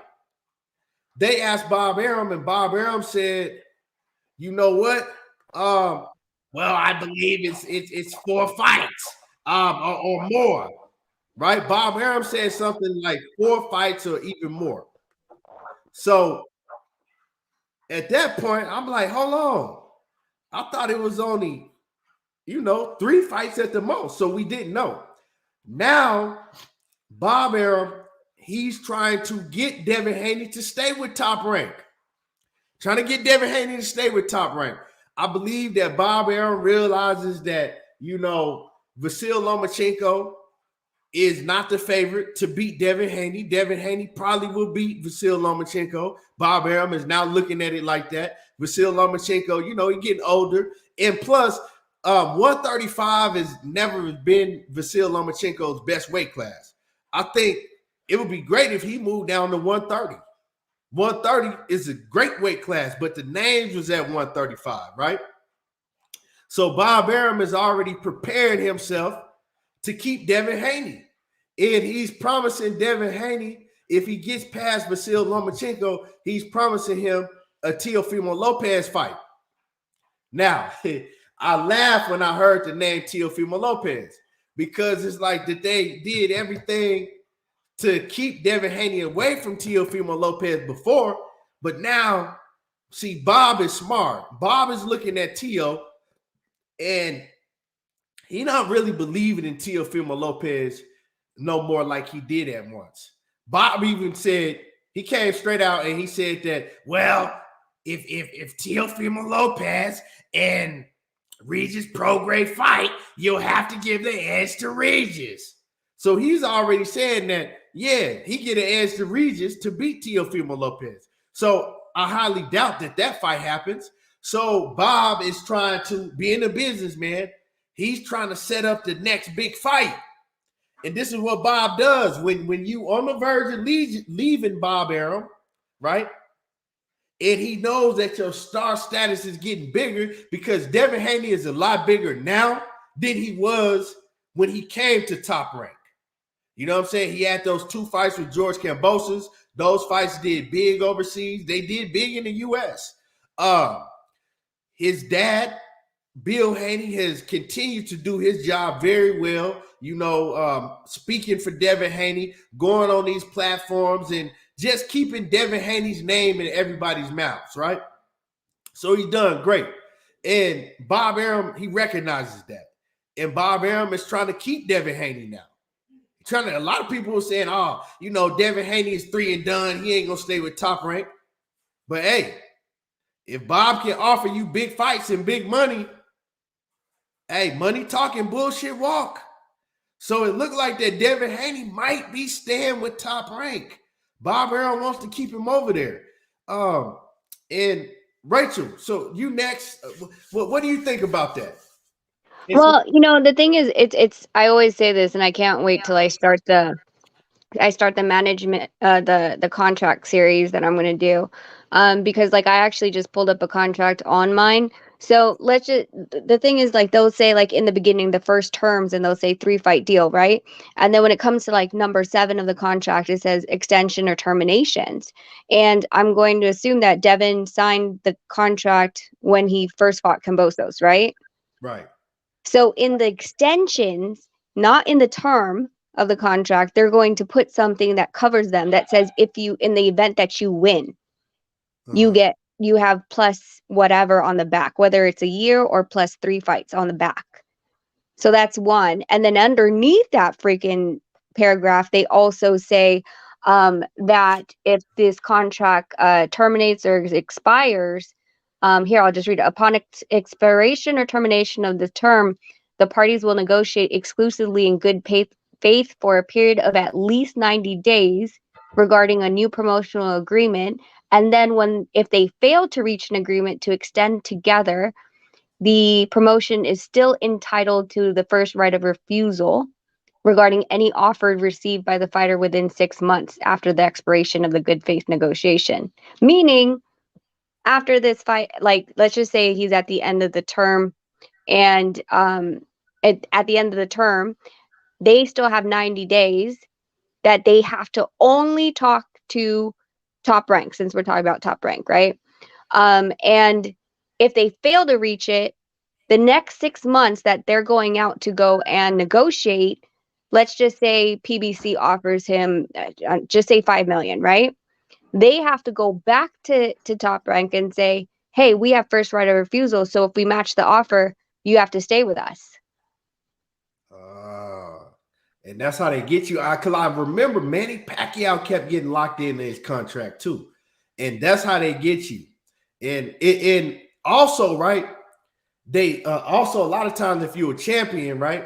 they asked Bob Arum, and Bob Arum said, "You know what? Well, I believe it's 4 fights, or more." Right? Bob Arum said something like 4 fights or even more. So at that point, I'm like, hold on. I thought it was only, 3 fights at the most. So we didn't know. Now, Bob Arum, he's trying to get Devin Haney to stay with Top Rank. Trying to get Devin Haney to stay with Top Rank. I believe that Bob Arum realizes that, Vasyl Lomachenko is not the favorite to beat Devin Haney. Devin Haney probably will beat Vasyl Lomachenko. Bob Arum is now looking at it like that. Vasyl Lomachenko, he's getting older. And plus, 135 has never been Vasyl Lomachenko's best weight class. I think it would be great if he moved down to 130. 130 is a great weight class, but the names was at 135, right? So Bob Arum has already prepared himself to keep Devin Haney. And he's promising Devin Haney, if he gets past Vasyl Lomachenko, he's promising him a Teofimo Lopez fight. Now, I laughed when I heard the name Teofimo Lopez, because it's like that they did everything to keep Devin Haney away from Teofimo Lopez before, but now, see, Bob is smart. Bob is looking at Teo, and he not really believing in Teofimo Lopez no more like he did at once. Bob even said, he came straight out and he said that, well, if Teofimo Lopez and Regis Prograis fight, you'll have to give the edge to Regis. So he's already saying that, yeah, he get an edge to Regis to beat Teofimo Lopez. So I highly doubt that fight happens. So Bob is trying to, being a businessman, he's trying to set up the next big fight. And this is what Bob does when you on the verge of leaving Bob Arum, right? And he knows that your star status is getting bigger, because Devin Haney is a lot bigger now than he was when he came to Top Rank. You know what I'm saying? He had those 2 fights with George Kambosos. Those fights did big overseas. They did big in the U.S. His dad, Bill Haney, has continued to do his job very well, speaking for Devin Haney, going on these platforms and just keeping Devin Haney's name in everybody's mouths, right? So he's done great. And Bob Arum, he recognizes that. And Bob Arum is trying to keep Devin Haney now. A lot of people were saying, oh, Devin Haney is 3 and done. He ain't gonna stay with Top Rank. But hey, if Bob can offer you big fights and big money, hey, money talking, bullshit walk. So it looked like that Devin Haney might be staying with Top Rank. Bob Arum wants to keep him over there. And Rachel, so you next. What do you think about that? Well, the thing is, it's. I always say this, and I can't wait till I start the management, the contract series that I'm going to do, because like I actually just pulled up a contract on mine. So the thing is, like, they'll say, like, in the beginning, the first terms, and they'll say 3-fight deal, right? And then when it comes to like number 7 of the contract, it says extension or terminations. And I'm going to assume that Devin signed the contract when he first fought Cambosos, right? Right. So in the extensions, not in the term of the contract, they're going to put something that covers them that says, in the event that you win, you have plus whatever on the back, whether it's a year or plus 3 fights on the back. So that's one. And then underneath that freaking paragraph, they also say that if this contract terminates or expires, here, I'll just read it. Upon expiration or termination of the term, the parties will negotiate exclusively in good faith for a period of at least 90 days regarding a new promotional agreement. And then if they fail to reach an agreement to extend together, the promotion is still entitled to the first right of refusal regarding any offer received by the fighter within 6 months after the expiration of the good faith negotiation. Meaning, after this fight, like, let's just say he's at the end of the term, and at the end of the term, they still have 90 days that they have to only talk to Top Rank, since we're talking about Top Rank, right? And if they fail to reach it, the next 6 months that they're going out to go and negotiate, let's just say PBC offers him, just say 5 million, right? They have to go back to Top Rank and say, hey, we have first right of refusal. So if we match the offer, you have to stay with us. And that's how they get you. Because I remember Manny Pacquiao kept getting locked into his contract too. And that's how they get you. And also, right, they also a lot of times if you're a champion, right,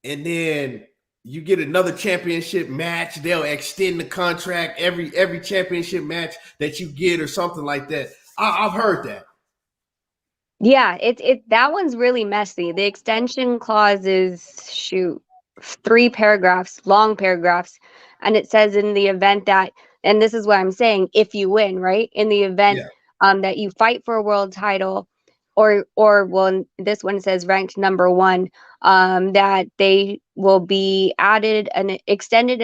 and then you get another championship match, they'll extend the contract every championship match that you get or something like that. I've heard that. Yeah, that one's really messy. The extension clause is 3 paragraphs, long paragraphs, and it says in the event that, and this is what I'm saying, if you win, right? In the event that you fight for a world title, or well, this one says ranked number 1, that they will be added and extended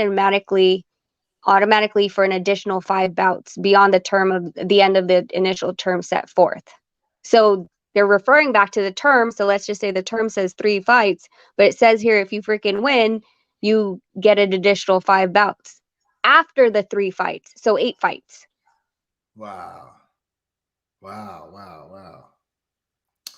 automatically for an additional 5 bouts beyond the term of the end of the initial term set forth. So they're referring back to the term. So let's just say the term says 3 fights, but it says here, if you freaking win, you get an additional 5 bouts after the 3 fights. So 8 fights. Wow.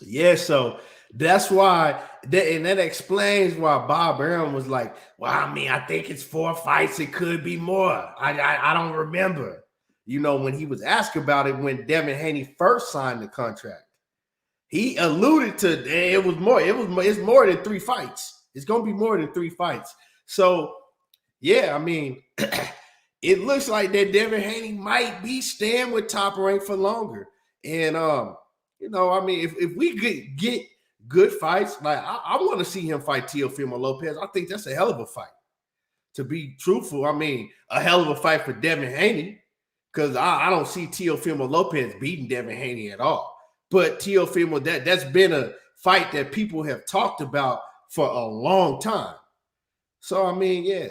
Yeah, so that's why, and that explains why Bob Arum was like, well, I mean, I think it's 4 fights. It could be more. I don't remember. When he was asked about it when Devin Haney first signed the contract, he alluded to it's more than 3 fights. It's going to be more than 3 fights. So, yeah, I mean, it looks like that Devin Haney might be staying with Top Rank for longer. And, I mean, if we get good fights, like I want to see him fight Teofimo Lopez. I think that's a hell of a fight. To be truthful, I mean, a hell of a fight for Devin Haney, because I don't see Teofimo Lopez beating Devin Haney at all. But Teofimo, that's been a fight that people have talked about for a long time. So, I mean, yeah.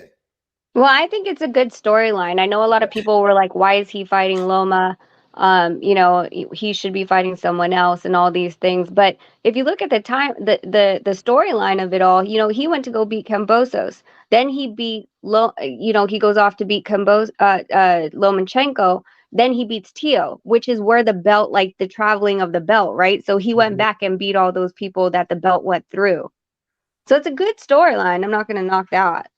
Well, I think it's a good storyline. I know a lot of people were like, why is he fighting Loma? He should be fighting someone else and all these things. But if you look at the storyline of it all, he went to go beat Cambosos. Then he beat he goes off to beat Lomachenko. Then he beats Teo, which is where the belt, like the traveling of the belt, right? So he went back and beat all those people that the belt went through. So it's a good storyline. I'm not going to knock that.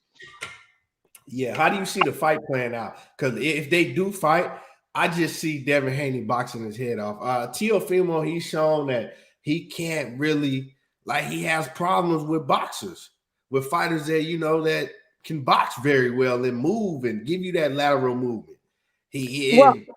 Yeah, how do you see the fight playing out? Because if they do fight, I just see Devin Haney boxing his head off. Teofimo, he's shown that he can't really, like, he has problems with boxers, with fighters that, you know, that can box very well and move and give you that lateral movement. He Well, is.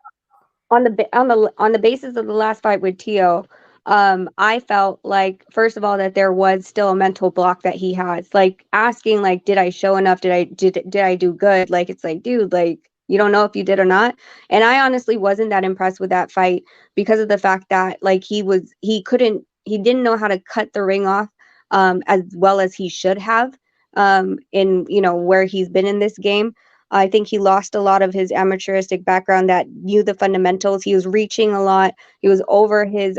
on the basis of the last fight with Teo, I felt like, first of all, that there was still a mental block that he has, like asking, like, did I show enough? Did I do good? Like, it's like, dude, like, you don't know if you did or not. And I honestly wasn't that impressed with that fight because of the fact that, like, he didn't know how to cut the ring off as well as he should have in, you know, where he's been in this game. I think he lost a lot of his amateuristic background that knew the fundamentals. He was reaching a lot. He was over his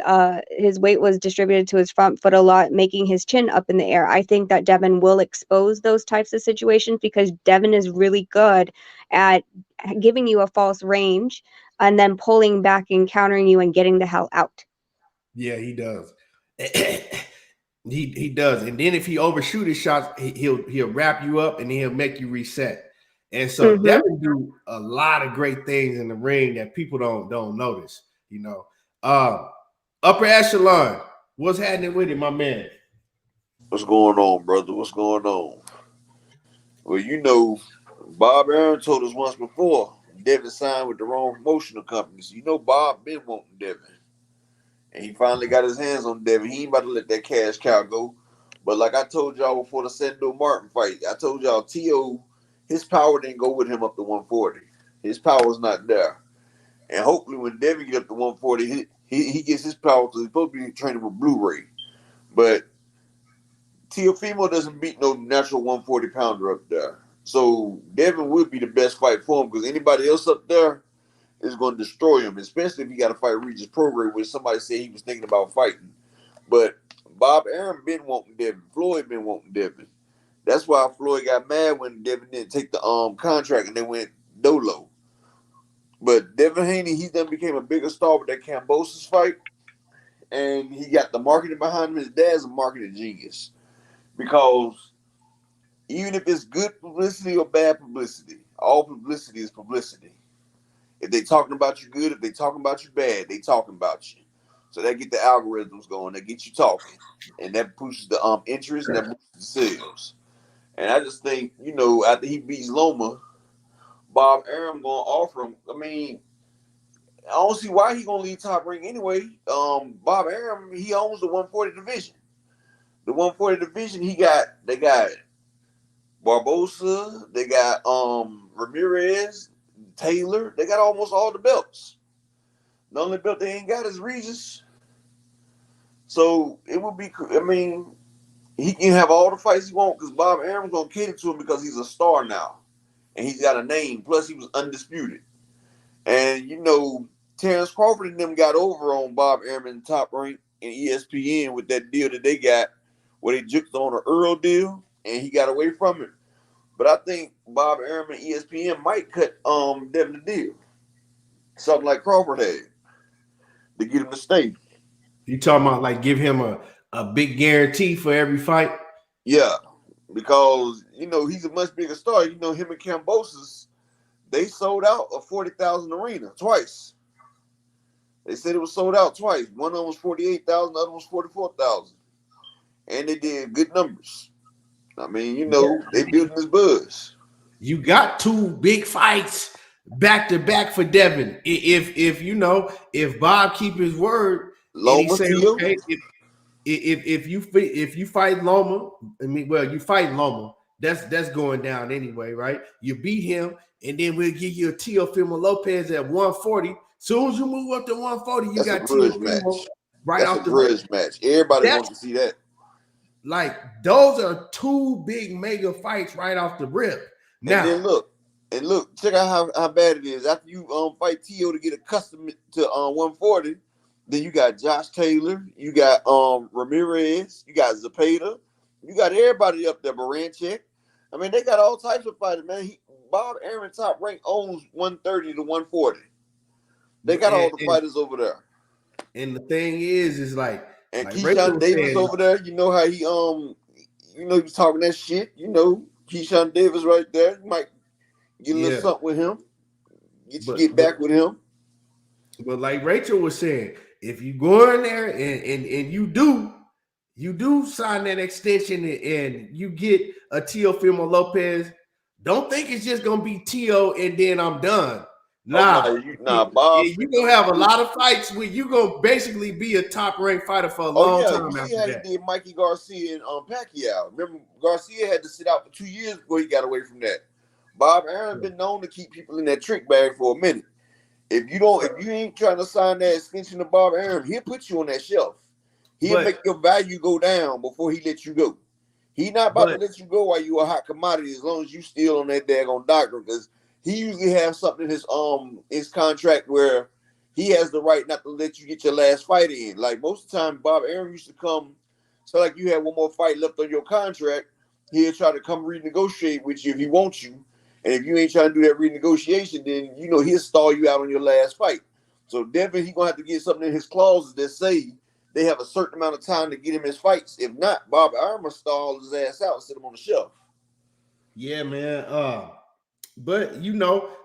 weight was distributed to his front foot a lot, making his chin up in the air. I think that Devin will expose those types of situations because Devin is really good at giving you a false range and then pulling back and countering you and getting the hell out. Yeah, he does. He does. And then if he overshoot his shots, he'll wrap you up and then he'll make you reset. And so Devin do a lot of great things in the ring that people don't notice, you know. Upper echelon, what's happening with it, my man? What's going on, brother? What's going on? Well, you know, Bob Arum told us once before Devin signed with the wrong promotional company. So you know Bob been wanting Devin. And he finally got his hands on Devin. He ain't about to let that cash cow go. But like I told y'all before the Sando Martin fight, I told y'all T.O., his power didn't go with him up to 140. His power's not there. And hopefully when Devin get up to 140, he gets his power because he's supposed to be training with Blu-ray. But Teofimo doesn't beat no natural 140 pounder up there. So Devin would be the best fight for him because anybody else up there is going to destroy him, especially if he got to fight Regis Prograis, which somebody said he was thinking about fighting. But Bob Arum been wanting Devin. Floyd been wanting Devin. That's why Floyd got mad when Devin didn't take the contract and they went dolo. But Devin Haney, he then became a bigger star with that Kambosos fight, and he got the marketing behind him. His dad's a marketing genius because even if it's good publicity or bad publicity, all publicity is publicity. If they talking about you good, if they talking about you bad, they talking about you. So that get the algorithms going, that get you talking, and that pushes the interest and that boosts the sales. And I just think, you know, after he beats Loma, Bob Arum gonna offer him. I mean, I don't see why he gonna leave Top Ring anyway. Bob Arum, he owns the 140 division. The 140 division, they got Barbosa, they got Ramirez, Taylor, they got almost all the belts. The only belt they ain't got is Regis. So it would be, I mean, he can have all the fights he wants because Bob Arum's gonna cater to him because he's a star now. And he's got a name. Plus he was undisputed. And you know, Terence Crawford and them got over on Bob Arum in Top Rank and ESPN with that deal that they got where they juked on an Earl deal and he got away from it. But I think Bob Arum and ESPN might cut Devin the deal. Something like Crawford had to get him to stay. You talking about like give him a big guarantee for every fight? Yeah. Because, you know, he's a much bigger star. You know, him and Kambosos, they sold out a 40,000 arena twice. They said it was sold out twice. One of them was 48,000, the other was 44,000. And they did good numbers. I mean, you know, they building this buzz. You got two big fights back to back for Devin. If you know, if Bob keep his word and he Loma, say, Teo. okay, if you fight Loma, I mean, well, you fight Loma, that's going down anyway, right? You beat him, and then we'll give you a Teofimo Lopez at 140. Soon as you move up to 140, you That's a got grudge Teofimo match. right That's a off the bat. grudge match. Everybody That's wants to see that. like those are two big mega fights right off the rip. And Now, then look, check out how bad it is. After you fight Teo to get accustomed to 140, then you got Josh Taylor, you got Ramirez, you got Zapata, you got everybody up there, Baranchek. I mean, they got all types of fighters, man. Bob Arum Top Rank owns 130 to 140. They got all the fighters over there. And the thing is like Keyshawn Davis over there. You know how he he's talking that shit. You know, Keyshawn Davis right there. You might get a little something with him. Get back with him. But like Rachel was saying, if you go in there and you do sign that extension and you get a Teofimo Lopez, don't think it's just gonna be Teo and then I'm done. Bob. You're gonna have a lot of fights where you're gonna basically be a top-ranked fighter for a long time. You see how he did Mikey Garcia and Pacquiao. Remember, Garcia had to sit out for 2 years before he got away from that. Bob Arum been known to keep people in that trick bag for a minute. If you ain't trying to sign that extension to Bob Arum, he'll put you on that shelf. He'll make your value go down before he lets you go. He not about to let you go while you a hot commodity as long as you still on that daggone doctor, because he usually has something in his contract where he has the right not to let you get your last fight in. Like most of the time, Bob Arum used to come, so like you had one more fight left on your contract, he'll try to come renegotiate with you if he wants you. And if you ain't trying to do that renegotiation, then he'll stall you out on your last fight. So Devin, he's gonna have to get something in his clauses that say they have a certain amount of time to get him his fights. If not, Bob Arum will stall his ass out and sit him on the shelf. Yeah, man. But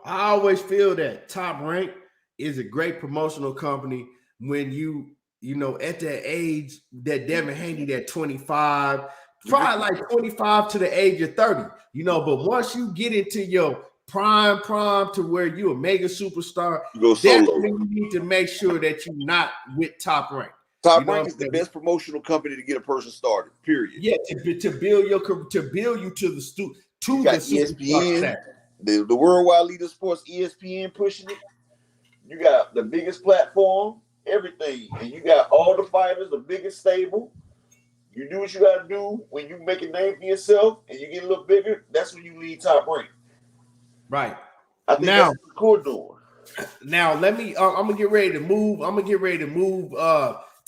I always feel that Top Rank is a great promotional company when you at that age that Devin Haney, that 25, probably like 25 to the age of 30, but once you get into your prime to where you're a mega superstar, that's when you need to make sure that you're not with Top Rank. Top Rank is the best promotional company to get a person started, period. Yeah, to build your career, to build you to the ESPN, the worldwide leader sports, ESPN pushing it. You got the biggest platform, everything, and you got all the fighters, the biggest stable. You do what you got to do when you make a name for yourself and you get a little bigger. That's when you lead Top Rank. Right. I think that's what Core doing. Now let me. I'm gonna get ready to move.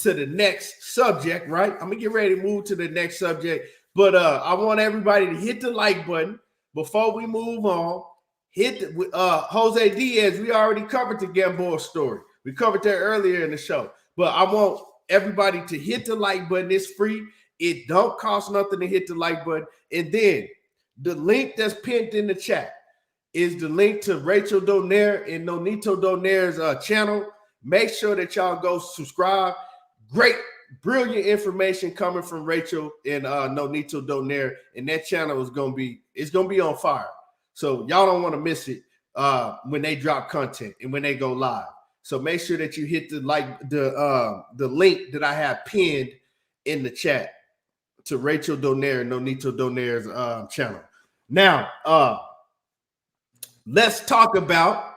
To the next subject. Right. I'm gonna get ready to move to the next subject. But I want everybody to hit the like button before we move on. Hit Jose Diaz. We already covered the Gamboa story. We covered that earlier in the show. But I want everybody to hit the like button. It's free. It don't cost nothing to hit the like button. And then the link that's pinned in the chat is the link to Rachel Donaire and Nonito Donaire's channel. Make sure that y'all go subscribe. Great, brilliant information coming from Rachel and Nonito Donaire, and that channel is gonna be on fire. So y'all don't want to miss it when they drop content and when they go live. So make sure that you hit the link that I have pinned in the chat to Rachel Donaire and Nonito Donaire's channel. Now, let's talk about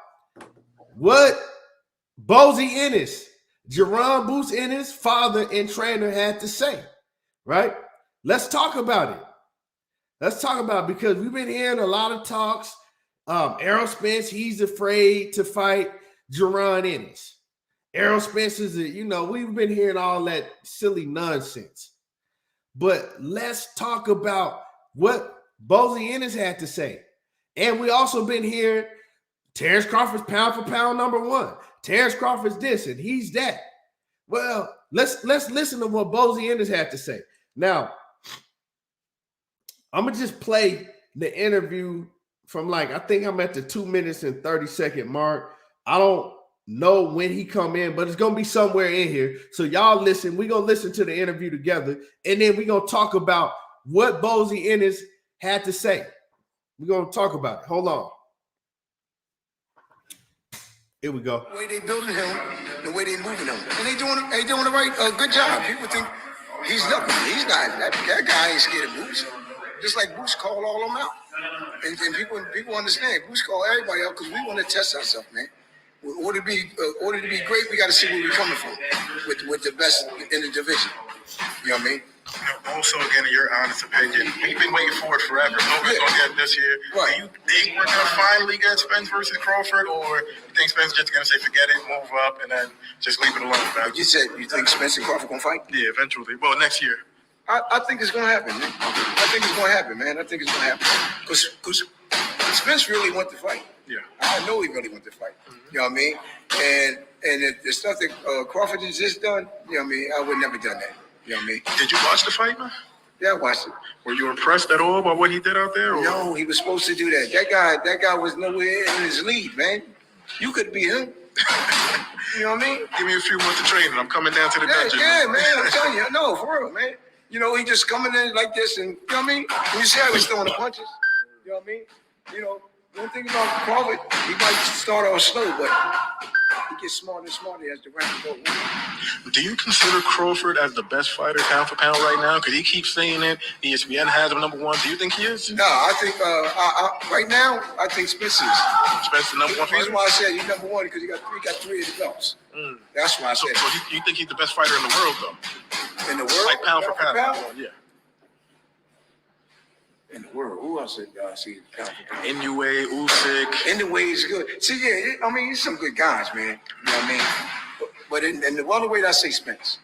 what Vasyl Ennis, Jaron Boots Ennis, father and trainer, had to say, right? Let's talk about it. Because we've been hearing a lot of talks. Errol Spence, he's afraid to fight Jaron Ennis. Errol Spence is we've been hearing all that silly nonsense. But let's talk about what Vasyl Ennis had to say. And we also been hearing Terence Crawford's pound for pound number one. Terence Crawford's this and he's that. Well, let's listen to what Vasyl Ennis had to say. Now, I'm gonna just play the interview from I think I'm at the 2 minutes and 30-second mark. I don't know when he come in, but it's gonna be somewhere in here. So y'all listen. We're gonna listen to the interview together, and then we're gonna talk about what Vasyl Ennis had to say. We're gonna talk about it. Hold on. Here we go. The way they building him, the way they moving him, and they doing the right good job. People think he's nothing. He's not. That guy ain't scared of Boots. Just like Boots called all of them out, and people understand. Boots call everybody out because we want to test ourselves, man. In order to be great, we got to see where we're coming from with the best in the division. You know what I mean? Also, again, in your honest opinion, we've been waiting for it forever. Nobody's going to get it this year. Right. Do you think we're going to finally get Spence versus Crawford, or you think Spence is just going to say, forget it, move up, and then just leave it alone? But you said you think Spence and Crawford going to fight? Yeah, eventually. Well, next year. I think it's going to happen, man. I think it's going to happen, man. I think it's going to happen. Because Spence really want to fight. Yeah. I know he really want to fight. You know what I mean? And the stuff that Crawford has just done, you know what I mean? I would never done that. You know what I mean? Did you watch the fight, man? Yeah, I watched it. Were you impressed at all by what he did out there? Or? No, he was supposed to do that. That guy was nowhere in his league, man. You could be him. You know what I mean? Give me a few months of training. I'm coming down to the dungeon. Yeah, man. I'm telling you, no, for real, man. You know, he just coming in like this, and you know what I mean? You see how he's throwing the punches. You know what I mean? You know, one thing about Crawford, he might start off slow, but he gets smarter and smarter as the round goes. Do you consider Crawford as the best fighter pound for pound right now? Because he keeps saying it. ESPN has him number one. Do you think he is? No, I think right now, I think Spence is. Spence the number one The reason fighter? why I said he's number one because he got three of the belts. That's why I So said you think he's the best fighter in the world, though? in the world. Like pound for pound? Yeah. In the world, who else? See, pound for pound. Inoue, Usyk. In the way he's good. See, yeah, I mean, he's some good guys, man. You know what I mean? But in the welterweight, I say Spence.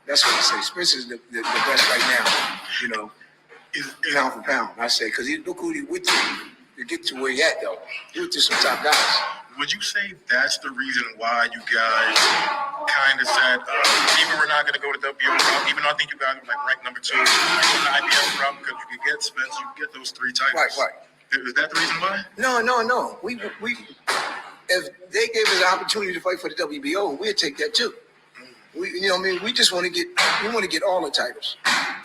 That's what I say. Spence is the best right now. You know, pound for pound. I say because look who he went to get to where he at though. He went to some top guys. Would you say that's the reason why you guys kind of said, even we're not going to go to WBO route, even though I think you guys are like ranked number 2 in the IBF route because you could get Spence, you could get those 3 titles. Right. Is that the reason why? No. We if they gave us an opportunity to fight for the WBO, we'd take that too. You know what I mean? We just want to get all the titles.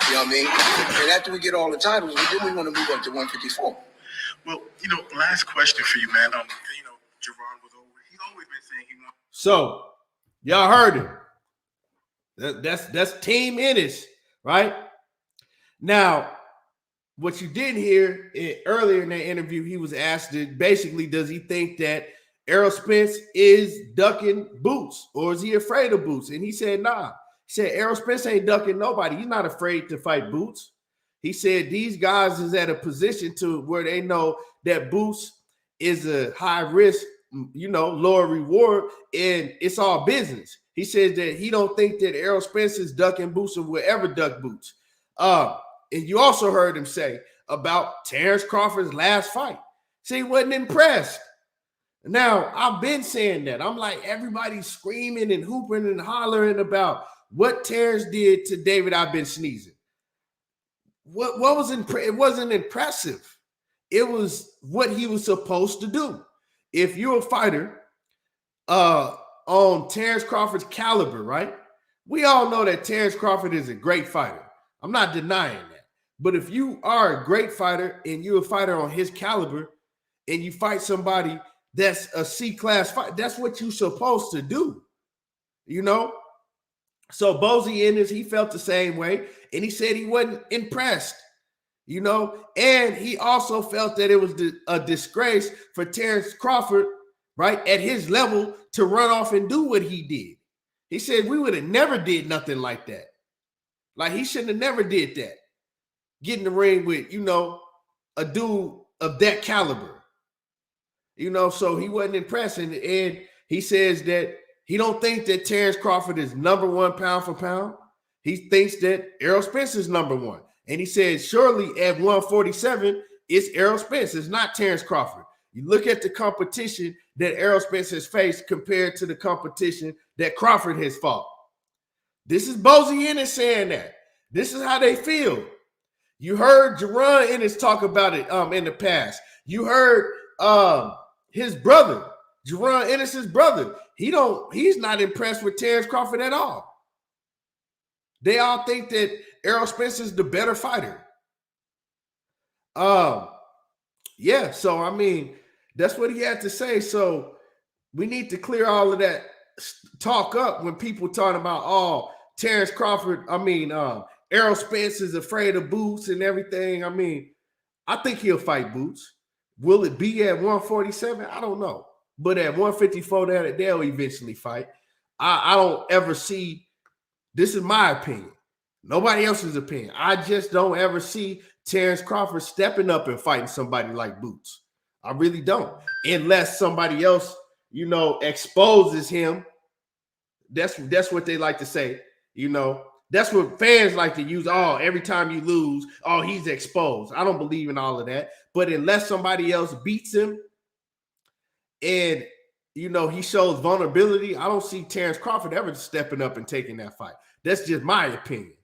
You know what I mean? And after we get all the titles, then we want to move up to 154. Well, last question for you, man. Jaron was he's always been saying he wants. So y'all heard him. That's Team Ennis, right? Now, what you did hear earlier in that interview, he was asked basically, does he think that Errol Spence is ducking Boots, or is he afraid of Boots? And he said, nah. He said, Errol Spence ain't ducking nobody. He's not afraid to fight Boots. He said these guys is at a position to where they know that Boots is a high risk, lower reward, and it's all business. He says that he don't think that Errol Spence is ducking Boots or will ever duck Boots. And you also heard him say about Terence Crawford's last fight. See, he wasn't impressed. Now, I've been saying that. I'm like, everybody's screaming and hooping and hollering about what Terence did to David. I've been sneezing. What was it wasn't impressive. It was what he was supposed to do. If you're a fighter on Terence Crawford's caliber, right? We all know that Terence Crawford is a great fighter. I'm not denying that. But if you are a great fighter and you're a fighter on his caliber and you fight somebody that's a C-class fight, that's what you're supposed to do, So Vasyl Lomachenko, he felt the same way, and he said he wasn't impressed, and he also felt that it was a disgrace for Terence Crawford, right, at his level to run off and do what he did. He said we would have never did nothing like that. Like, he shouldn't have never did that. Get in the ring with, a dude of that caliber. So he wasn't impressed. And he says that he don't think that Terence Crawford is number 1 pound for pound. He thinks that Errol Spence is number 1. And he says, surely at 147, it's Errol Spence. It's not Terence Crawford. You look at the competition that Errol Spence has faced compared to the competition that Crawford has fought. This is Vasyl Ennis saying that. This is how they feel. You heard Jaron Ennis talk about it in the past. You heard his brother, Jaron Ennis' brother. He's not impressed with Terence Crawford at all. They all think that Errol Spence is the better fighter. Yeah, so I mean, that's what he had to say. So we need to clear all of that talk up when people talking about, Terence Crawford, Errol Spence is afraid of Boots and everything. I think he'll fight Boots. Will it be at 147? I don't know. But at 154, they'll eventually fight. I don't ever see, this is my opinion, nobody else's opinion. I just don't ever see Terence Crawford stepping up and fighting somebody like Boots. I really don't. Unless somebody else, exposes him. That's what they like to say, That's what fans like to use. Every time you lose, he's exposed. I don't believe in all of that. But unless somebody else beats him and you know, he shows vulnerability. I don't see Terence Crawford ever stepping up and taking that fight. That's just my opinion.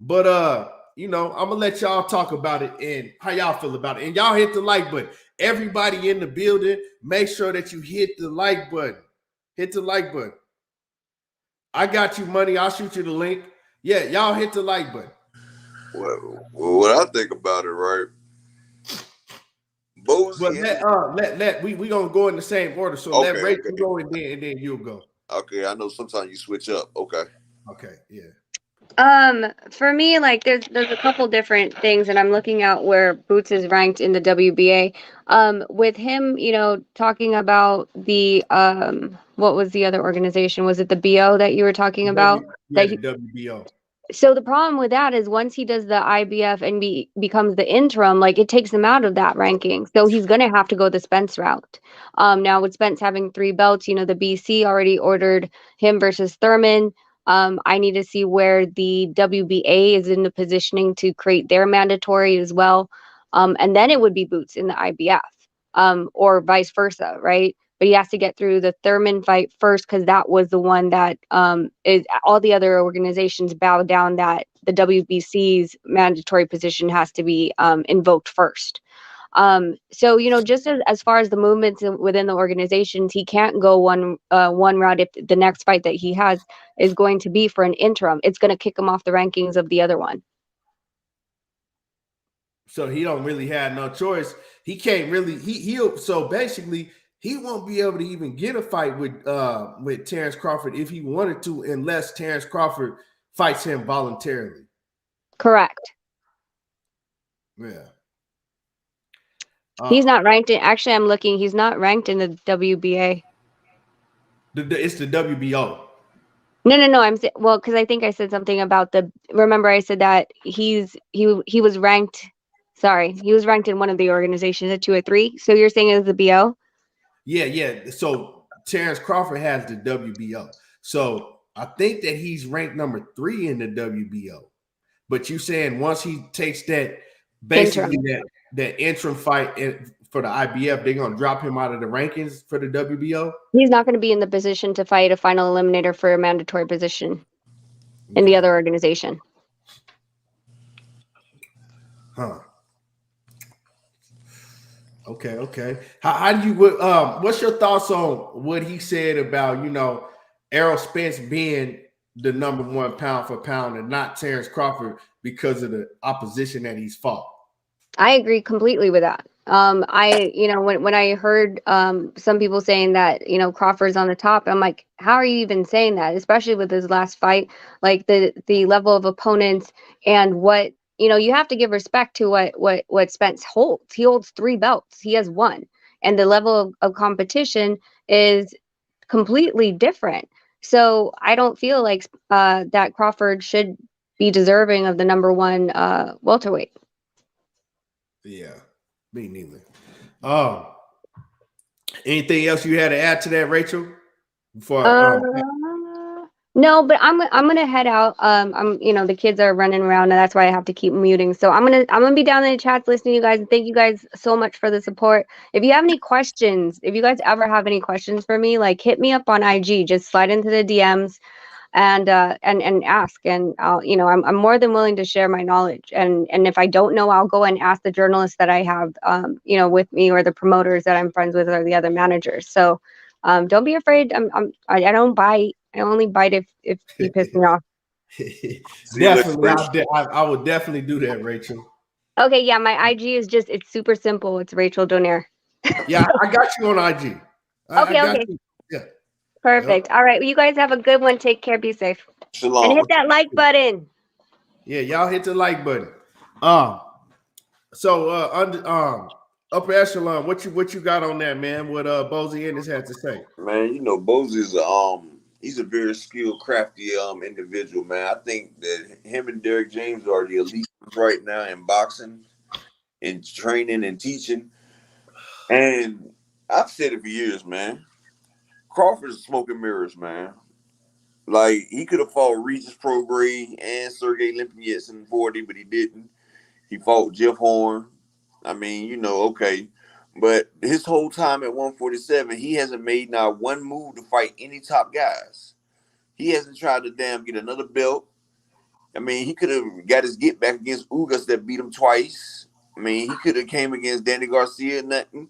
But you know, I'm gonna let y'all talk about it and how y'all feel about it. And y'all hit the like button. Everybody in the building, make sure that you hit the like button. Hit the like button. I got you money. I'll shoot you the link. Yeah, y'all hit the like button. Well, what I think about it, right? But we gonna go in the same order. So let Rachel go and then you'll go. Okay, I know sometimes you switch up. Okay, yeah. For me, like there's a couple different things, and I'm looking at where Boots is ranked in the WBA. With him, you know, talking about the what was the other organization? Was it the BO that you were talking about? Yeah, the WBO. So the problem with that is once he does the IBF and becomes the interim, like it takes him out of that ranking. So he's going to have to go the Spence route. Now with Spence having 3 belts, you know, the BC already ordered him versus Thurman. I need to see where the WBA is in the positioning to create their mandatory as well. And then it would be Boots in the IBF, or vice versa, right? But he has to get through the Thurman fight first because that was the one that is all the other organizations bow down that the WBC's mandatory position has to be invoked first. So, you know, just as far as the movements within the organizations, he can't go one route if the next fight that he has is going to be for an interim. It's going to kick him off the rankings of the other one. So he don't really have no choice. He can't really he'll so basically he won't be able to even get a fight with Terence Crawford if he wanted to, unless Terence Crawford fights him voluntarily. Correct. Yeah. He's not ranked in. Actually, I'm looking. He's not ranked in the WBA. It's the WBO. No. Well, because I think I said something about the. Remember, I said that he was ranked. Sorry, he was ranked in one of the organizations at 2 or 3. So you're saying it was the BO? Yeah. So Terence Crawford has the WBO. So I think that he's ranked number 3 in the WBO. But you saying once he takes that basically that interim fight for the IBF, they're gonna drop him out of the rankings for the WBO? He's not going to be in the position to fight a final eliminator for a mandatory position in the other organization. Huh. Okay. How do you what's your thoughts on what he said about, you know, Errol Spence being the number 1 pound for pound and not Terence Crawford because of the opposition that he's fought? I agree completely with that. You know, when I heard some people saying that, you know, Crawford's on the top, I'm like, how are you even saying that? Especially with his last fight, like the level of opponents and what, you know, you have to give respect to what Spence holds. He holds 3 belts. He has 1, and the level of competition is completely different. So I don't feel like that Crawford should be deserving of the number 1 welterweight. Yeah, me neither. Anything else you had to add to that, Rachel? Before no, but I'm gonna head out. You know, the kids are running around, and that's why I have to keep muting. So I'm gonna be down in the chats listening to you guys, and thank you guys so much for the support. If you have any questions, if you guys ever have any questions for me, like hit me up on IG. Just slide into the DMs and ask, and I'll, you know, I'm more than willing to share my knowledge, and if I don't know, I'll go and ask the journalists that I have you know, with me, or the promoters that I'm friends with, or the other managers. So don't be afraid. I don't bite. I only bite if you piss me off. Definitely, I would definitely do that, Rachel. Okay, yeah, my IG is it's super simple. It's Rachel Donaire. Yeah, I got you on IG. Okay. You. Yeah. Perfect. All right. Well, you guys have a good one. Take care. Be safe. Shalom. And hit that like button. Yeah, y'all hit the like button. So upper echelon, what you got on that, man? What Bozy Ennis had to say? Man, you know, Bozy's he's a very skilled, crafty individual, man. I think that him and Derek James are the elite right now in boxing, in training and teaching. And I've said it for years, man. Crawford's smoking mirrors, man. Like, he could have fought Regis Prograis and Sergey Lipinets in 40, but he didn't. He fought Jeff Horn. I mean, you know, okay. But his whole time at 147, he hasn't made not one move to fight any top guys. He hasn't tried to damn get another belt. I mean, he could have got his get back against Ugas that beat him twice. I mean, he could have came against Danny Garcia, nothing.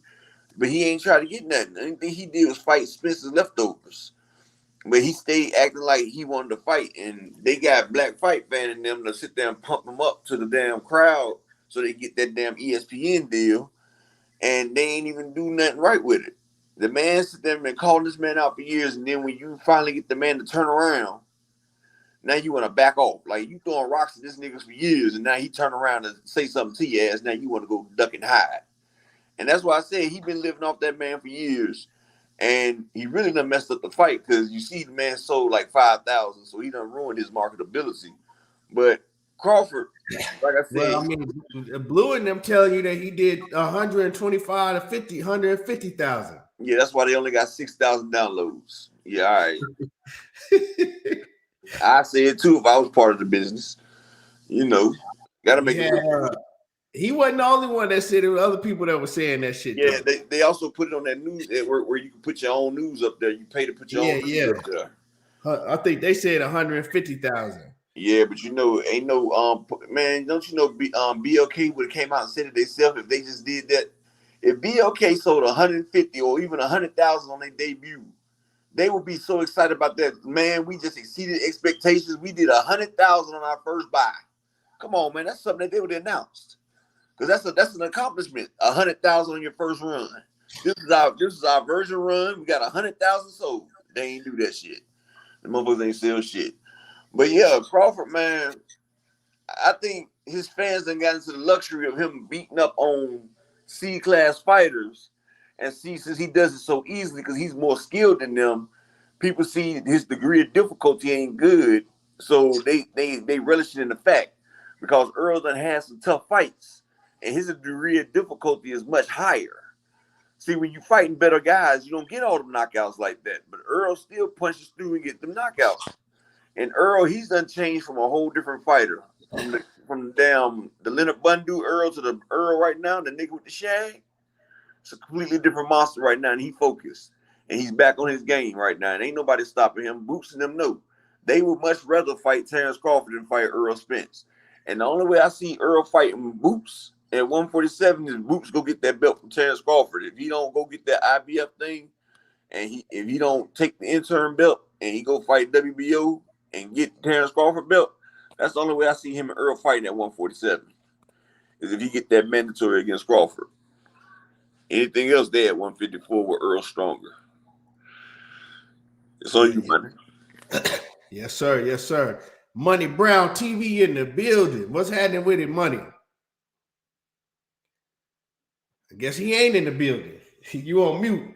But he ain't tried to get nothing. The only thing he did was fight Spencer's leftovers. But he stayed acting like he wanted to fight. And they got Black Fight banning them to sit there and pump him up to the damn crowd so they get that damn ESPN deal. And they ain't even do nothing right with it. The man sit there and been calling this man out for years. And then when you finally get the man to turn around, now you want to back off. Like, you throwing rocks at this nigga for years, and now he turn around and say something to your ass. Now you want to go duck and hide. And that's why I said he been living off that man for years. And he really done messed up the fight because you see the man sold like 5,000, so he done ruined his marketability. But Crawford, like I said, well, I mean, Blue and them telling you that he did 125 to 50, 150,000. Yeah, that's why they only got 6,000 downloads. Yeah, all right. I say it too if I was part of the business. You know, gotta make it work. He wasn't the only one that said it. Was other people that were saying that shit. Yeah, they also put it on that news where you can put your own news up there. You pay to put your own news up there. I think they said 150,000. Yeah, but you know, ain't no man. Don't you know? BLK would have came out and said it themselves if they just did that. If BLK sold 150 or even 100,000 on their debut, they would be so excited about that. Man, we just exceeded expectations. We did 100,000 on our first buy. Come on, man, that's something that they would have announced. Because that's an accomplishment. 100,000 on your first run. This is our version run. We got 100,000 sold. They ain't do that shit. The motherfuckers ain't sell shit. But yeah, Crawford, man, I think his fans done got into the luxury of him beating up on C-class fighters. And see, since he does it so easily because he's more skilled than them, people see his degree of difficulty ain't good. So they relish it in the fact. Because Earl done had some tough fights. And his degree of difficulty is much higher. See, when you fighting better guys, you don't get all them knockouts like that. But Earl still punches through and get them knockouts. And Earl, he's done changed from a whole different fighter. From the Leonard Bundu Earl to the Earl right now, the nigga with the shag. It's a completely different monster right now, and he focused. And he's back on his game right now. And ain't nobody stopping him. Boots and them know. They would much rather fight Terence Crawford than fight Errol Spence. And the only way I see Earl fighting Boots at 147 is Boots go get that belt from Terence Crawford. If he don't go get that IBF thing, and if he don't take the interim belt and he go fight WBO and get Terence Crawford belt, that's the only way I see him and Earl fighting at 147. Is if he get that mandatory against Crawford. Anything else there at 154 with Earl stronger. It's on you, money. Yes, sir. Yes, sir. Money Brown TV in the building. What's happening with it, Money? I guess he ain't in the building. You on mute.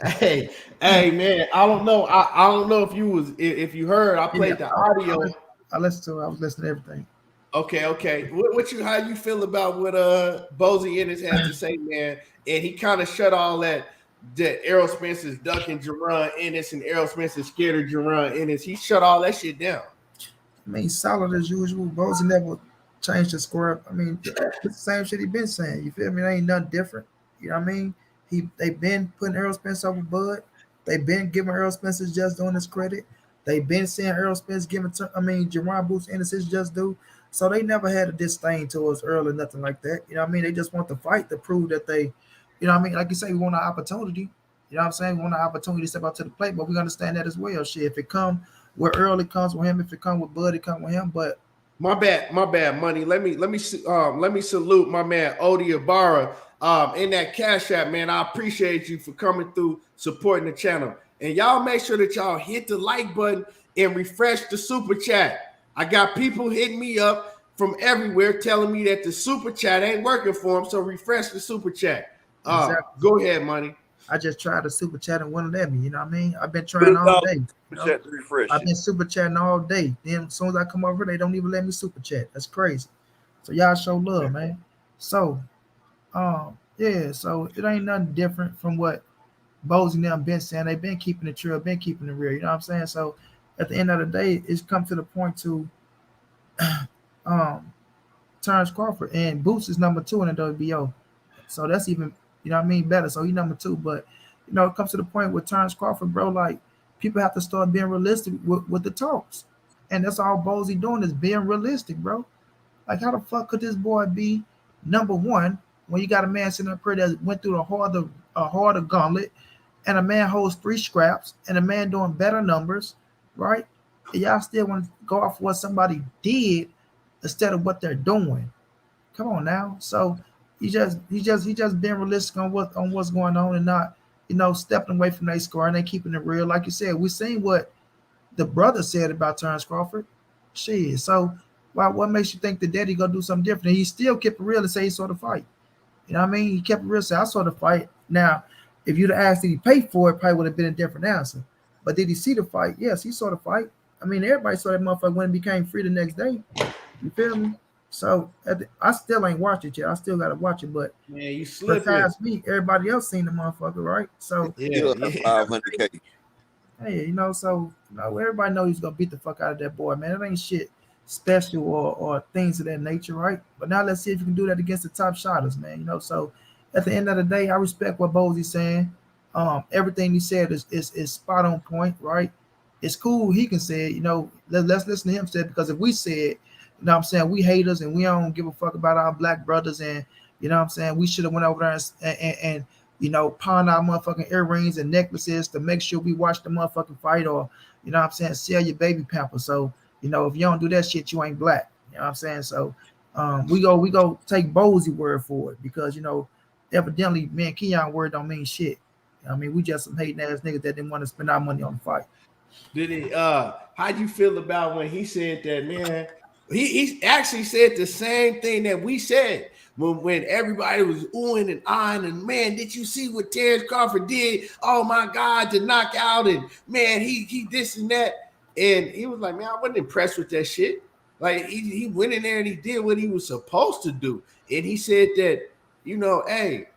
hey, man. I don't know. I don't know if you heard. I played the audio. I was listening to everything. Okay. How you feel about what Vasyl Ennis had to say, man? And he kind of shut all that Errol Spence is ducking Jaron Ennis and Errol Spence is scared of Jaron Ennis. He shut all that shit down. I mean, solid as usual. Vasyl never changed the score. I mean, it's the same shit he been saying. You feel me? It ain't nothing different. You know what I mean? They've been putting Errol Spence over Bud. They've been giving Errol Spence his just doing his credit. They've been seeing Errol Spence giving Jaron Boots Ennis his just due. So they never had a disdain towards Earl or nothing like that. You know what I mean? They just want to fight to prove that they, you know what I mean? Like you say, we want an opportunity. You know what I'm saying? We want an opportunity to step up to the plate, but we understand that as well. Shit, if it come with Earl, it comes with him. If it come with Bud, it comes with him. But my bad, Money. Let me salute my man Odi Ibarra in that Cash App, man. I appreciate you for coming through, supporting the channel. And y'all make sure that y'all hit the like button and refresh the super chat. I got people hitting me up from everywhere telling me that the super chat ain't working for them, so refresh the super chat. Exactly. Go ahead, Money. I just tried to super chat and wouldn't let me. You know what I mean? I've been trying all day. I've been super chatting all day. Then as soon as I come over, they don't even let me super chat. That's crazy. So y'all show love, man. So, yeah. So it ain't nothing different from what Vasyl and them been saying. They've been keeping it true, been keeping it real. You know what I'm saying? So at the end of the day, it's come to the point to Terence Crawford, and Boots is number 2 in the WBO. So that's even, you know what I mean, better. So he's number 2. But, you know, it comes to the point with Terence Crawford, bro, like, people have to start being realistic with the talks. And that's all Bozy doing is being realistic, bro. Like, how the fuck could this boy be number 1 when you got a man sitting up here that went through a harder gauntlet, and a man holds 3 scraps, and a man doing better numbers, right? And y'all still want to go off what somebody did instead of what they're doing. Come on now. So he just being realistic on what's going on and not, you know, stepping away from their score and they keeping it real. Like you said, we seen what the brother said about Terence Crawford. Shit. So what makes you think the daddy gonna do something different? And he still kept it real and say he saw the fight. You know what I mean? He kept it real, say I saw the fight. Now, if you'd asked did he pay for it, probably would have been a different answer. But did he see the fight? Yes, he saw the fight. I mean, everybody saw that motherfucker when it became free the next day. You feel me? So I still ain't watched it yet. I still gotta watch it, but man, you slipping. Besides me, everybody else seen the motherfucker, right? So yeah. 500K. Hey, you know, so you know, everybody knows he's gonna beat the fuck out of that boy, man. It ain't shit special or things of that nature, right? But now let's see if you can do that against the top shotters, man. You know, so at the end of the day, I respect what Bozy's saying. Everything he said is spot on point, right? It's cool he can say it, you know. Let's listen to him say it, because if we said, you know what I'm saying, we haters and we don't give a fuck about our black brothers, and you know what I'm saying, we should have went over there and you know, pawn our motherfucking earrings and necklaces to make sure we watch the motherfucking fight, or you know what I'm saying, sell your baby pamper. So, you know, if you don't do that shit, you ain't black. You know what I'm saying? So we go take Bozy word for it, because you know, evidently me and Keon word don't mean shit. I mean, we just some hating ass niggas that didn't want to spend our money on the fight. Did it how'd you feel about when he said that, man? He actually said the same thing that we said when everybody was oohing and eyeing, and man, did you see what Terence Crawford did? Oh my God, to knock out, and man, he this and that. And he was like, man, I wasn't impressed with that shit. Like he went in there and he did what he was supposed to do. And he said that, you know, hey,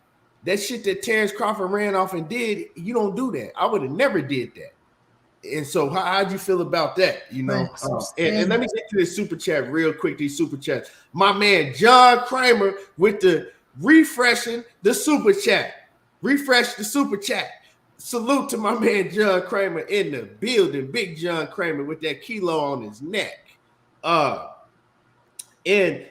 that shit that Terence Crawford ran off and did, you don't do that. I would have never did that. And so how'd you feel about that? You know, and let me get to this super chat real quick. These super chats. My man John Kramer with the refreshing the super chat. Refresh the super chat. Salute to my man John Kramer in the building. Big John Kramer with that kilo on his neck. And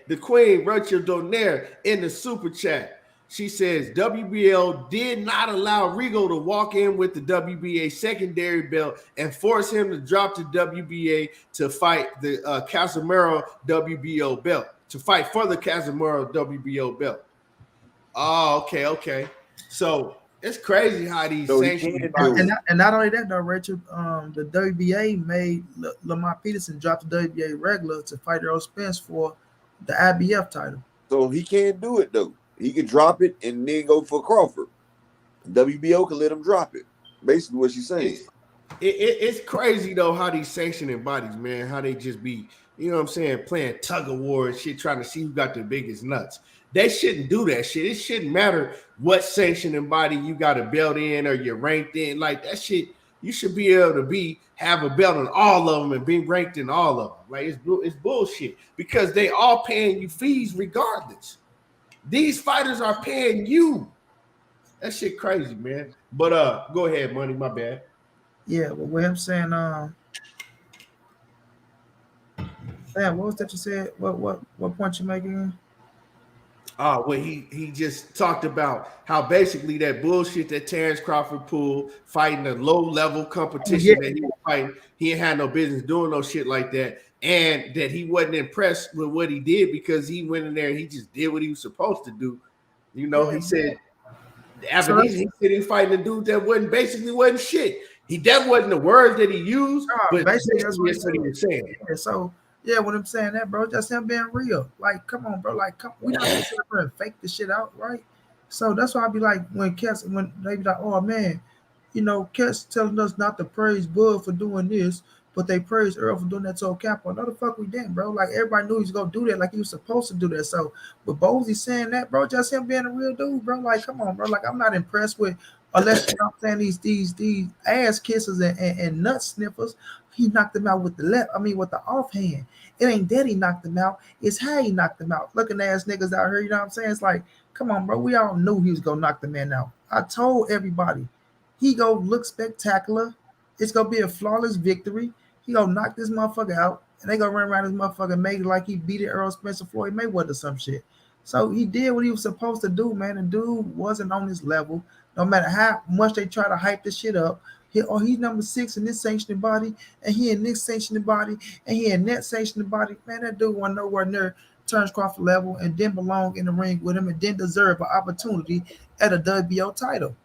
the Queen Rachel Donaire in the super chat. She says WBL did not allow Rigo to walk in with the WBA secondary belt and force him to drop the WBA to fight the Casimero WBO belt, to fight for the Casimero WBO belt. Oh, okay. So it's crazy how these sanctions. And not only that, though, Rachel, the WBA made Lamont Peterson drop the WBA regular to fight Errol Spence for the IBF title. So he can't do it, though. He could drop it and then go for Crawford. WBO can let him drop it. Basically what she's saying. It's crazy, though, how these sanctioning bodies, man, how they just be, you know what I'm saying, playing tug of war and shit, trying to see who got the biggest nuts. They shouldn't do that shit. It shouldn't matter what sanctioning body you got a belt in or you're ranked in. Like, that shit, you should be able to have a belt in all of them and be ranked in all of them. Like, it's bullshit, because they all paying you fees regardless. These fighters are paying you. That shit crazy, man. But go ahead, Money. My bad. Yeah, but what I'm saying, Sam, what was that you said? What point you making? Well, he just talked about how basically that bullshit that Terence Crawford pulled, fighting a low-level competition that he was fighting, he ain't had no business doing no shit like that, and that he wasn't impressed with what he did because he went in there and he just did what he was supposed to do. You know, he said after he said he was fighting a dude that wasn't shit. That wasn't the words that he used, but basically that's what he was saying. Yeah, so yeah, when I'm saying that, bro, just him being real. Like, come on, bro. Like, we not gonna sit up here and fake this shit out, right? So that's why I be like, when they be like, oh man, you know, Kess telling us not to praise Bud for doing this, but they praise Earl for doing that to Ocampo. No, the fuck we didn't, bro. Like, everybody knew he was gonna do that, like he was supposed to do that. So with Bozy saying that, bro, just him being a real dude, bro. Like, come on, bro. Like, I'm not impressed with, unless you know what I'm saying, these ass kissers and nut sniffers He knocked him out with the left. I mean, with the offhand. It ain't that he knocked him out. It's how he knocked him out. Looking ass niggas out here, you know what I'm saying? It's like, come on, bro. We all knew he was gonna knock the man out. I told everybody, he gonna look spectacular. It's gonna be a flawless victory. He gonna knock this motherfucker out, and they gonna run around this motherfucker and make it like he beat it Errol Spence or Floyd Mayweather or some shit. So he did what he was supposed to do, man. And dude wasn't on his level. No matter how much they try to hype this shit up. He's number 6 in this sanctioning body, and he in this sanctioning body, and he in that sanctioning body. Man, that dude wasn't nowhere near Terence Crawford level and didn't belong in the ring with him and didn't deserve an opportunity at a WBO title.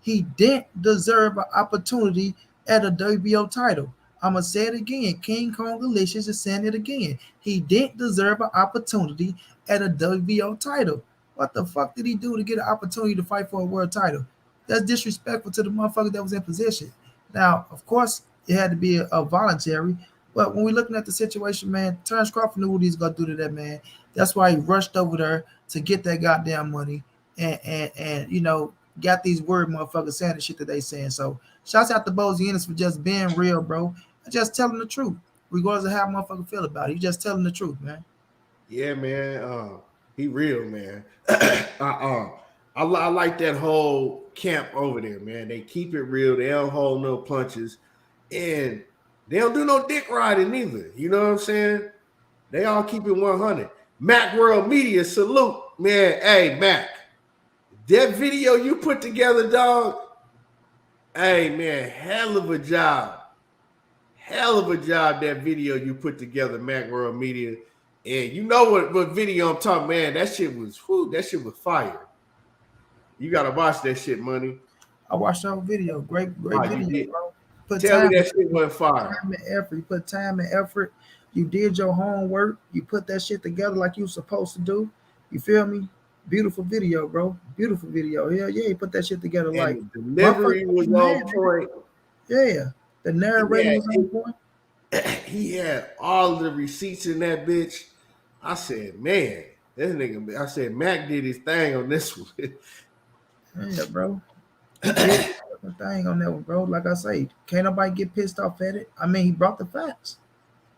He didn't deserve an opportunity at a WBO title. I'm going to say it again. King Kong Delicious is saying it again. He didn't deserve an opportunity at a WBO title. What the fuck did he do to get an opportunity to fight for a world title? That's disrespectful to the motherfucker that was in position. Now, of course, it had to be a voluntary, but when we're looking at the situation, man, Terence Crawford knew what he's going to do to that man. That's why he rushed over there to get that goddamn money and you know, got these word motherfuckers saying the shit that they saying. So, shouts out to Vasyl Lomachenko for just being real, bro, and just telling the truth, regardless of how motherfucker feel about it. He just telling the truth, man. Yeah, man. He real, man. I like that whole camp over there, man. They keep it real. They don't hold no punches, and they don't do no dick riding either. You know what I'm saying? They all keep it 100. Mac World Media, salute, man. Hey, Mac, that video you put together, dog. Hey, man, hell of a job. Hell of a job, that video you put together, Mac World Media. And you know what video I'm talking, man. That shit was fire. You gotta watch that shit, money. I watched the whole video. Great video, bro. Tell me that shit wasn't fire. Time and effort. You put time and effort. You did your homework. You put that shit together like you were supposed to do. You feel me? Beautiful video, bro. Beautiful video. Yeah, you put that shit together and like the delivery was on point. Yeah, the narrating was on point. He had all the receipts in that bitch. I said, man, this nigga. I said, Mac did his thing on this one. Yeah, bro. He did the thing on that one, bro. Like I say, can't nobody get pissed off at it. I mean, he brought the facts.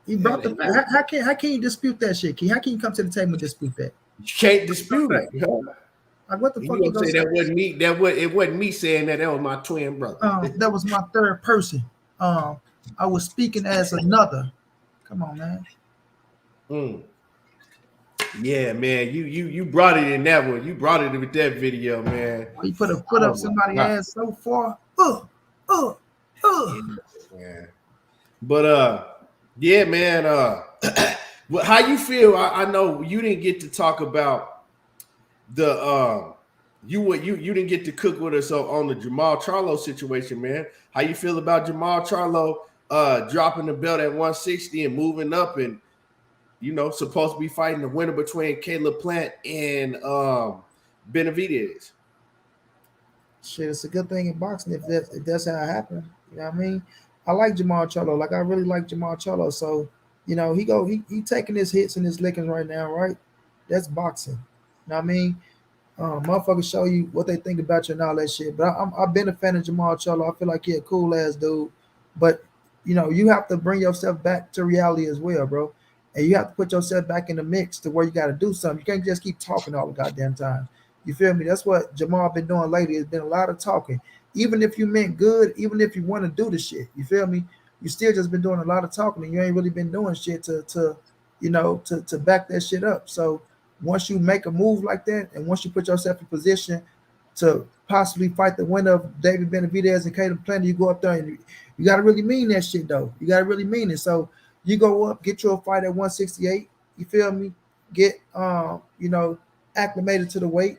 He brought the facts. How can you dispute that shit, Key? How can you come to the table and dispute that? You can't dispute it. Like, what the fuck you gonna say? That wasn't me. It wasn't me saying that. That was my twin brother. That was my third person. I was speaking as another. Come on, man. Yeah, man. You brought it in that one. You brought it with that video, man. You put a foot up somebody's ass so far. Yeah. But yeah, man. How you feel? I know you didn't get to talk about the you didn't get to cook with us on the Jamal Charlo situation, man. How you feel about Jamal Charlo dropping the belt at 160 and moving up, and you know, supposed to be fighting the winner between Caleb Plant and Benavidez? Shit, it's a good thing in boxing if that's how it happened. You know what I mean? I like Jamal Charlo. Like, I really like Jamal Charlo. So, you know, he taking his hits and his lickings right now, right? That's boxing. You know what I mean? Motherfuckers show you what they think about you and all that shit. But I've been a fan of Jamal Charlo. I feel like he a cool ass dude. But, you know, you have to bring yourself back to reality as well, bro. And you have to put yourself back in the mix to where you got to do something. You can't just keep talking all the goddamn time. You feel me? That's what Jamal been doing lately. It's been a lot of talking. Even if you meant good, even if you want to do the shit, you feel me? You still just been doing a lot of talking, and you ain't really been doing shit to back that shit up. So once you make a move like that, and once you put yourself in position to possibly fight the winner of David Benavidez and Caleb Plant, you go up there and you got to really mean that shit, though. You got to really mean it. So you go up, get you a fight at 168. You feel me? Get acclimated to the weight.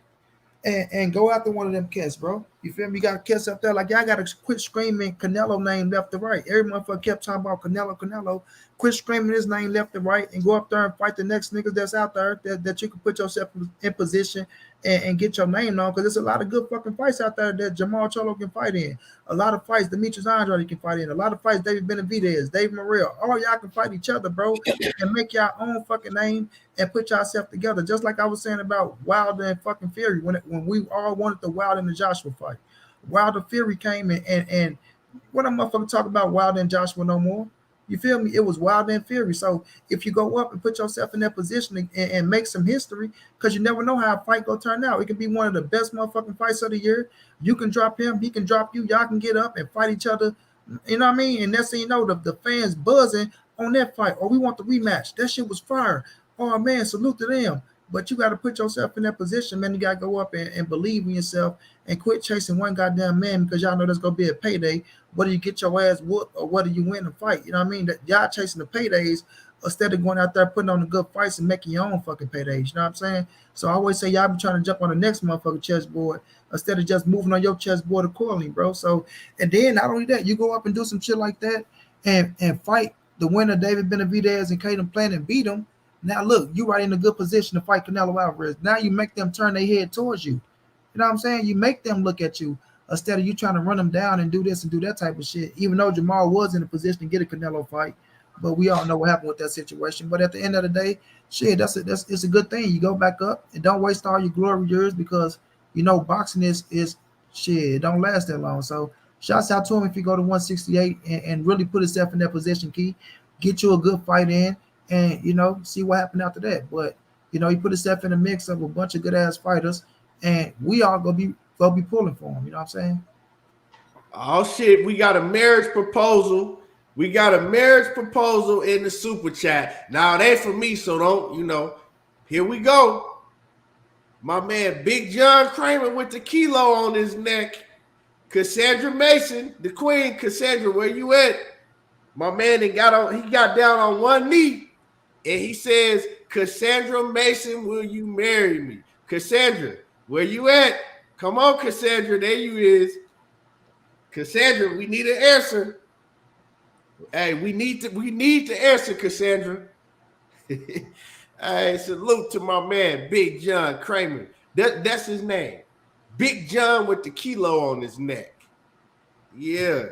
And go after one of them cats, bro. You feel me? You got a cats up there. Like, y'all got to quit screaming Canelo name left to right. Every motherfucker kept talking about Canelo. Quit screaming his name left to right and go up there and fight the next niggas that's out there that you can put yourself in position and get your name on. Because there's a lot of good fucking fights out there that Jamal Charlo can fight in. A lot of fights Demetrius Andrade can fight in. A lot of fights David Benavidez, Dave Morrell. All y'all can fight each other, bro, and make your own fucking name and put yourself together. Just like I was saying about Wilder and fucking Fury when we all wanted the Wilder and the Joshua fight. Wilder Fury came in and what a motherfucker talk about Wilder and Joshua no more. You feel me? It was Wild and Fury. So if you go up and put yourself in that position and make some history, because you never know how a fight gonna turn out. It can be one of the best motherfucking fights of the year. You can drop him, he can drop you. Y'all can get up and fight each other. You know what I mean? And next thing you know, the fans buzzing on that fight. Oh, we want the rematch. That shit was fire. Oh man, salute to them. But you got to put yourself in that position, man. You got to go up and believe in yourself and quit chasing one goddamn man because y'all know there's going to be a payday, whether you get your ass whooped or whether you win the fight. You know what I mean? That y'all chasing the paydays instead of going out there putting on the good fights and making your own fucking paydays. You know what I'm saying? So I always say y'all be trying to jump on the next motherfucking chessboard instead of just moving on your chessboard accordingly, bro. So, and then not only that, you go up and do some shit like that and fight the winner, David Benavidez and Caden Plant, and beat him. Now look, you right in a good position to fight Canelo Alvarez. Now you make them turn their head towards you. You know what I'm saying? You make them look at you instead of you trying to run them down and do this and do that type of shit. Even though Jamal was in a position to get a Canelo fight, but we all know what happened with that situation. But at the end of the day, shit, it's a good thing. You go back up and don't waste all your glory years because you know boxing is shit. It don't last that long. So shouts out to him if you go to 168 and really put yourself in that position, Key. Get you a good fight in. And, you know, see what happened after that. But, you know, he put himself in a mix of a bunch of good-ass fighters, and we all gonna be pulling for him. You know what I'm saying? Oh, shit. We got a marriage proposal. We got a marriage proposal in the super chat. Now, it ain't for me, so don't, you know. Here we go. My man, Big John Kramer with the kilo on his neck. Cassandra Mason, the queen. Cassandra, where you at? My man he got down on one knee. And he says, Cassandra Mason, will you marry me? Cassandra, where you at? Come on, Cassandra. There you is. Cassandra, we need an answer. Hey, we need to answer, Cassandra. Hey, salute to my man, Big John Kramer. That's his name. Big John with the kilo on his neck. Yeah.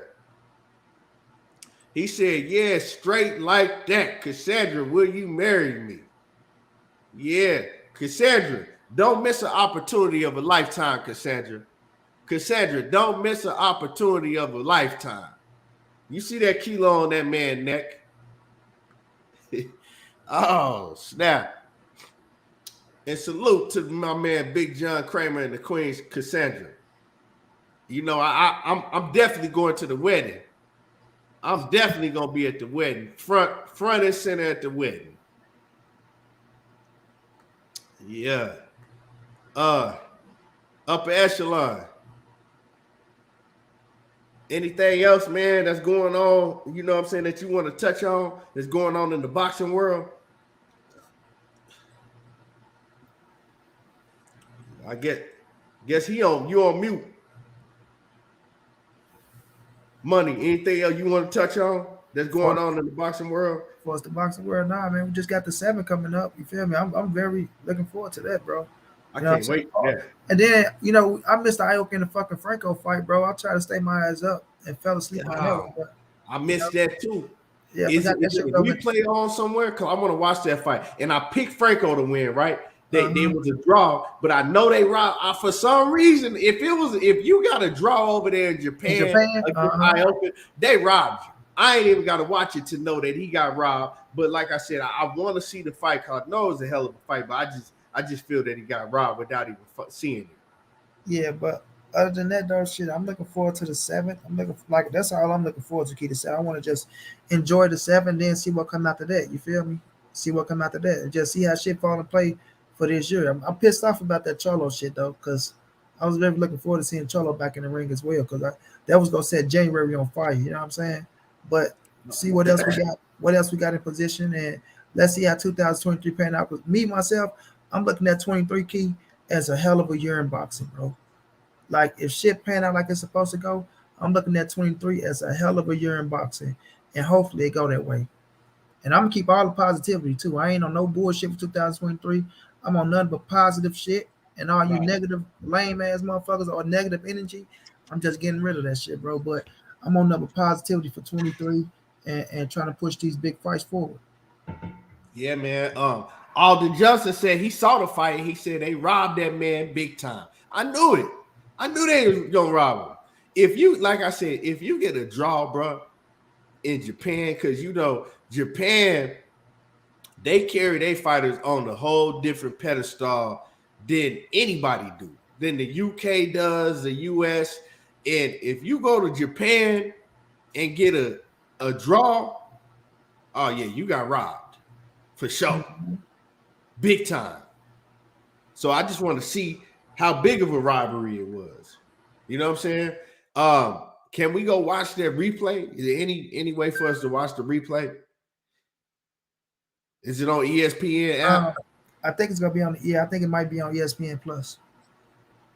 He said, yeah, straight like that. Cassandra, will you marry me? Yeah. Cassandra, don't miss an opportunity of a lifetime, Cassandra. Cassandra, don't miss an opportunity of a lifetime. You see that kilo on that man's neck? Oh, snap. And salute to my man, Big John Kramer and the Queen's Cassandra. You know, I'm definitely going to the wedding. I'm definitely gonna be at the wedding, front and center at the wedding. Yeah. Upper echelon. Anything else, man, that's going on, you know what I'm saying, that you want to touch on that's going on in the boxing world? I guess you on mute. Money, anything else you want to touch on that's going on in the boxing world? For us, the boxing world, nah, man. We just got the 7 coming up. You feel me? I'm very looking forward to that, bro. I can't wait for that. And then, you know, I missed the Ioka and the fucking Franco fight, bro. I tried to stay my eyes up and fell asleep on that. But, I missed that too. Yeah, is it replay on somewhere? Because I want to watch that fight. And I picked Franco to win, right? They was a draw, but I know they robbed. For some reason, if you got a draw over there in Japan Ioka, they robbed you. I ain't even got to watch it to know that he got robbed. But like I said, I want to see the fight card. No, it was a hell of a fight, but I just feel that he got robbed without even seeing it. Yeah, but other than that, though, shit, I'm looking forward to the 7th. That's all I'm looking forward to, Keita said. I want to just enjoy the 7, then see what come after that. You feel me? See what come after that, and just see how shit fall in play for this year. I'm pissed off about that Cholo shit though, because I was very looking forward to seeing Cholo back in the ring as well, because that was gonna set January on fire. You know what I'm saying? But see what else we got. What else we got in position, and let's see how 2023 pan out. Because me myself, I'm looking at 23 Key as a hell of a year in boxing, bro. Like if shit pan out like it's supposed to go, I'm looking at 23 as a hell of a year in boxing, and hopefully it go that way. And I'm gonna keep all the positivity too. I ain't on no bullshit for 2023. I'm on nothing but positive shit, and all you negative, lame ass motherfuckers or negative energy, I'm just getting rid of that shit, bro. But I'm on nothing but positivity for 23 and trying to push these big fights forward. Yeah, man. Alden Johnson said he saw the fight. He said they robbed that man big time. I knew it. I knew they was gonna rob him. If you, like I said, if you get a draw, bro, in Japan, because Japan, they carry their fighters on a whole different pedestal than anybody do, than the UK does, the US. And if you go to Japan and get a draw, oh yeah, you got robbed for sure. Big time. So I just want to see how big of a rivalry it was. You know what I'm saying? Can we go watch that replay? Is there any way for us to watch the replay? Is it on ESPN app? I think it's gonna be on. Yeah, I think it might be on ESPN Plus.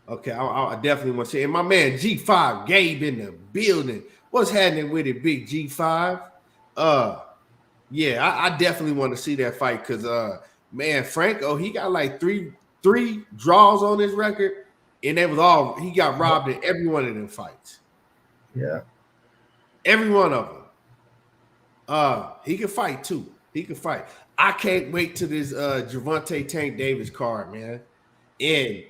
Okay, I definitely want to see. And my man G5 Gabe in the building. What's happening with it, big G5? Yeah, I definitely want to see that fight because man, Franco, he got like three draws on his record, and it was all he got robbed in every one of them fights. Yeah, every one of them. He can fight too. He can fight. I can't wait to this Gervonta Tank Davis card, man. And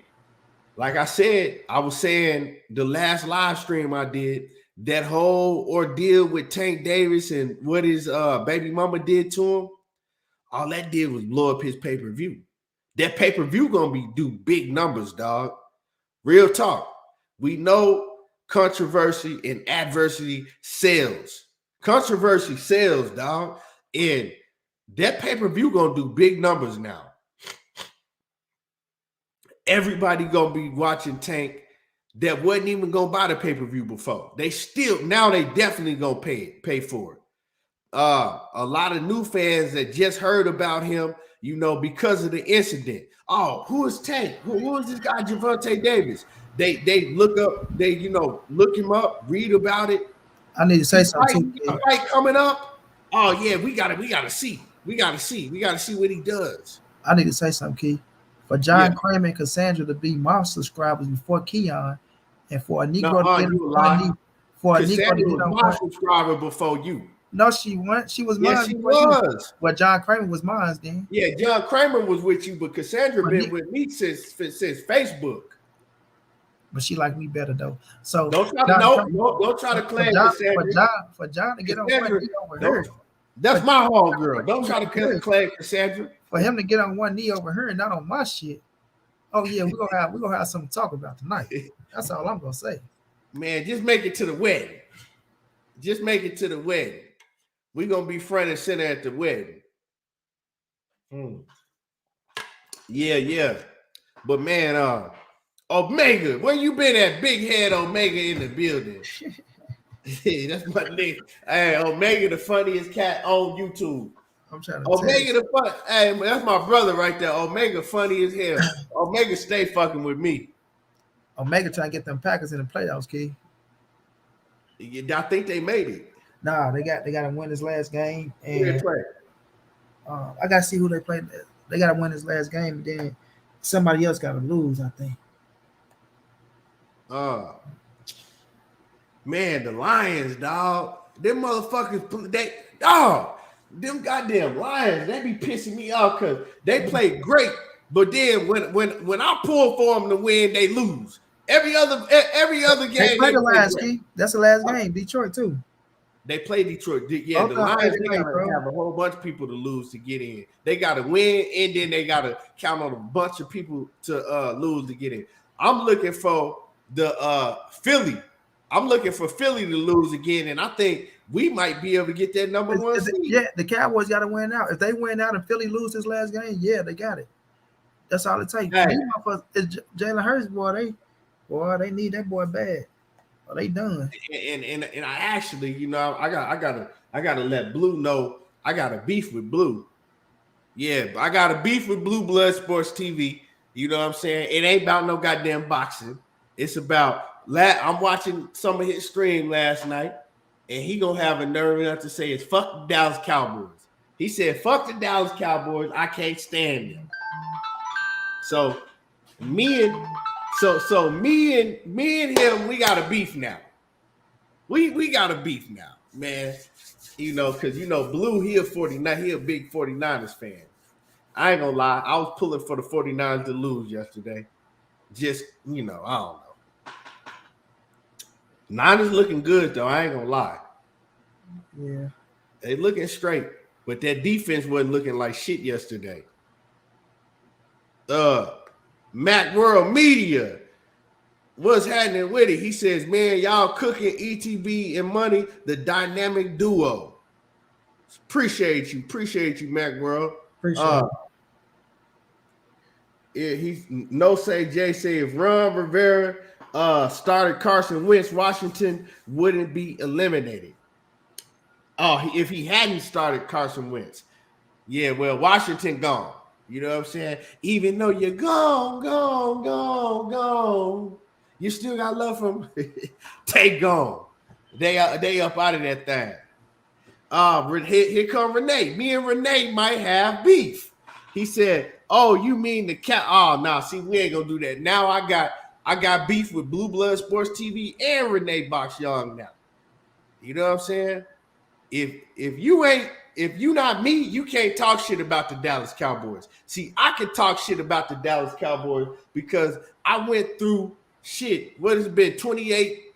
like I said, I was saying the last live stream I did, that whole ordeal with Tank Davis and what his baby mama did to him, all that did was blow up his pay-per-view. That pay-per-view gonna do big numbers, dog. Real talk. We know controversy and adversity sells. Controversy sells, dog. And that pay-per-view gonna do big numbers now. Everybody gonna be watching Tank that wasn't even gonna buy the pay-per-view before. They definitely gonna pay for it. A lot of new fans that just heard about him, because of the incident. Oh, who is Tank? Who is this guy, Gervonta Davis? They look him up, read about it. I need to say something too. Fight coming up. Oh yeah, we gotta see. We gotta see what he does. I need to say something, Key. For John Kramer and Cassandra to be my subscribers before Keon, and for a Negro to get on my subscriber before you. No, she wasn't. She was mine. Yes, she was. Well, John Kramer was mine then. Yeah, John Kramer was with you, but Cassandra been with me since Facebook. But she liked me better though. So don't try to claim Cassandra. For John to get on one knee over her. That's my home girl. Don't try to claim Cassandra. For him to get on one knee over her and not on my shit. Oh yeah, we're gonna have something to talk about tonight. That's all I'm gonna say. Man, just make it to the wedding. Just make it to the wedding. We're gonna be front and center at the wedding. Yeah. But man, Omega, where you been at? Big Head Omega in the building. That's my name. Hey, Omega, the funniest cat on YouTube. I'm trying to Omega the fun. Hey, that's my brother right there. Omega funny as hell. Omega stay fucking with me. Omega trying to get them Packers in the playoffs, Key. I think they made it. Nah, they got to win this last game. And who they play? I gotta see who they played. They gotta win this last game, and then somebody else gotta lose, I think. Man, the Lions, dog. Them motherfuckers, them goddamn Lions, they be pissing me off because they play great, but then when I pull for them to win, they lose. Every other game. They play the last game. That's the last game. Detroit too. They play Detroit. Yeah, the Lions, they gotta have a whole bunch of people to lose to get in. They gotta win, and then they gotta count on a bunch of people to lose to get in. I'm looking for the Philly. I'm looking for Philly to lose again, and I think we might be able to get that number one seed. Yeah, the Cowboys got to win out. If they win out and Philly lose this last game, yeah, they got it. That's all it takes. Hey. It's Jalen Hurts, boy, they need that boy bad. Or they done. And I actually, I gotta let Blue know I got a beef with Blue. Yeah, I got a beef with Blue Blood Sports TV. You know what I'm saying? It ain't about no goddamn boxing. It's about I'm watching some of his stream last night, and he gonna have a nerve enough to say it's fuck the Dallas Cowboys. He said, fuck the Dallas Cowboys, I can't stand them. So me and him, we got a beef now. We got a beef now, man. Because Blue, he a 49, he a big 49ers fan. I ain't gonna lie, I was pulling for the 49ers to lose yesterday. Just, I don't know. Niners looking good though. I ain't gonna lie. Yeah. They looking straight, but that defense wasn't looking like shit yesterday. Mac World Media, what's happening with it? He says, man, y'all cooking ETB and Money, the dynamic duo. Appreciate you, Mac World. Appreciate it. He's no say Jay say if Ron Rivera started Carson Wentz, Washington wouldn't be eliminated. Oh, if he hadn't started Carson Wentz. Yeah, well, Washington gone. You know what I'm saying? Even though you're gone, you still got love from they gone. They up out of that thing. Here come Renee. Me and Renee might have beef. He said, "Oh, you mean the cat? Oh, nah. See, we ain't gonna do that. Now I got beef with Blue Blood Sports TV and Renee Box Young now. You know what I'm saying? If you not me, you can't talk shit about the Dallas Cowboys. See, I can talk shit about the Dallas Cowboys because I went through shit. What has it been 28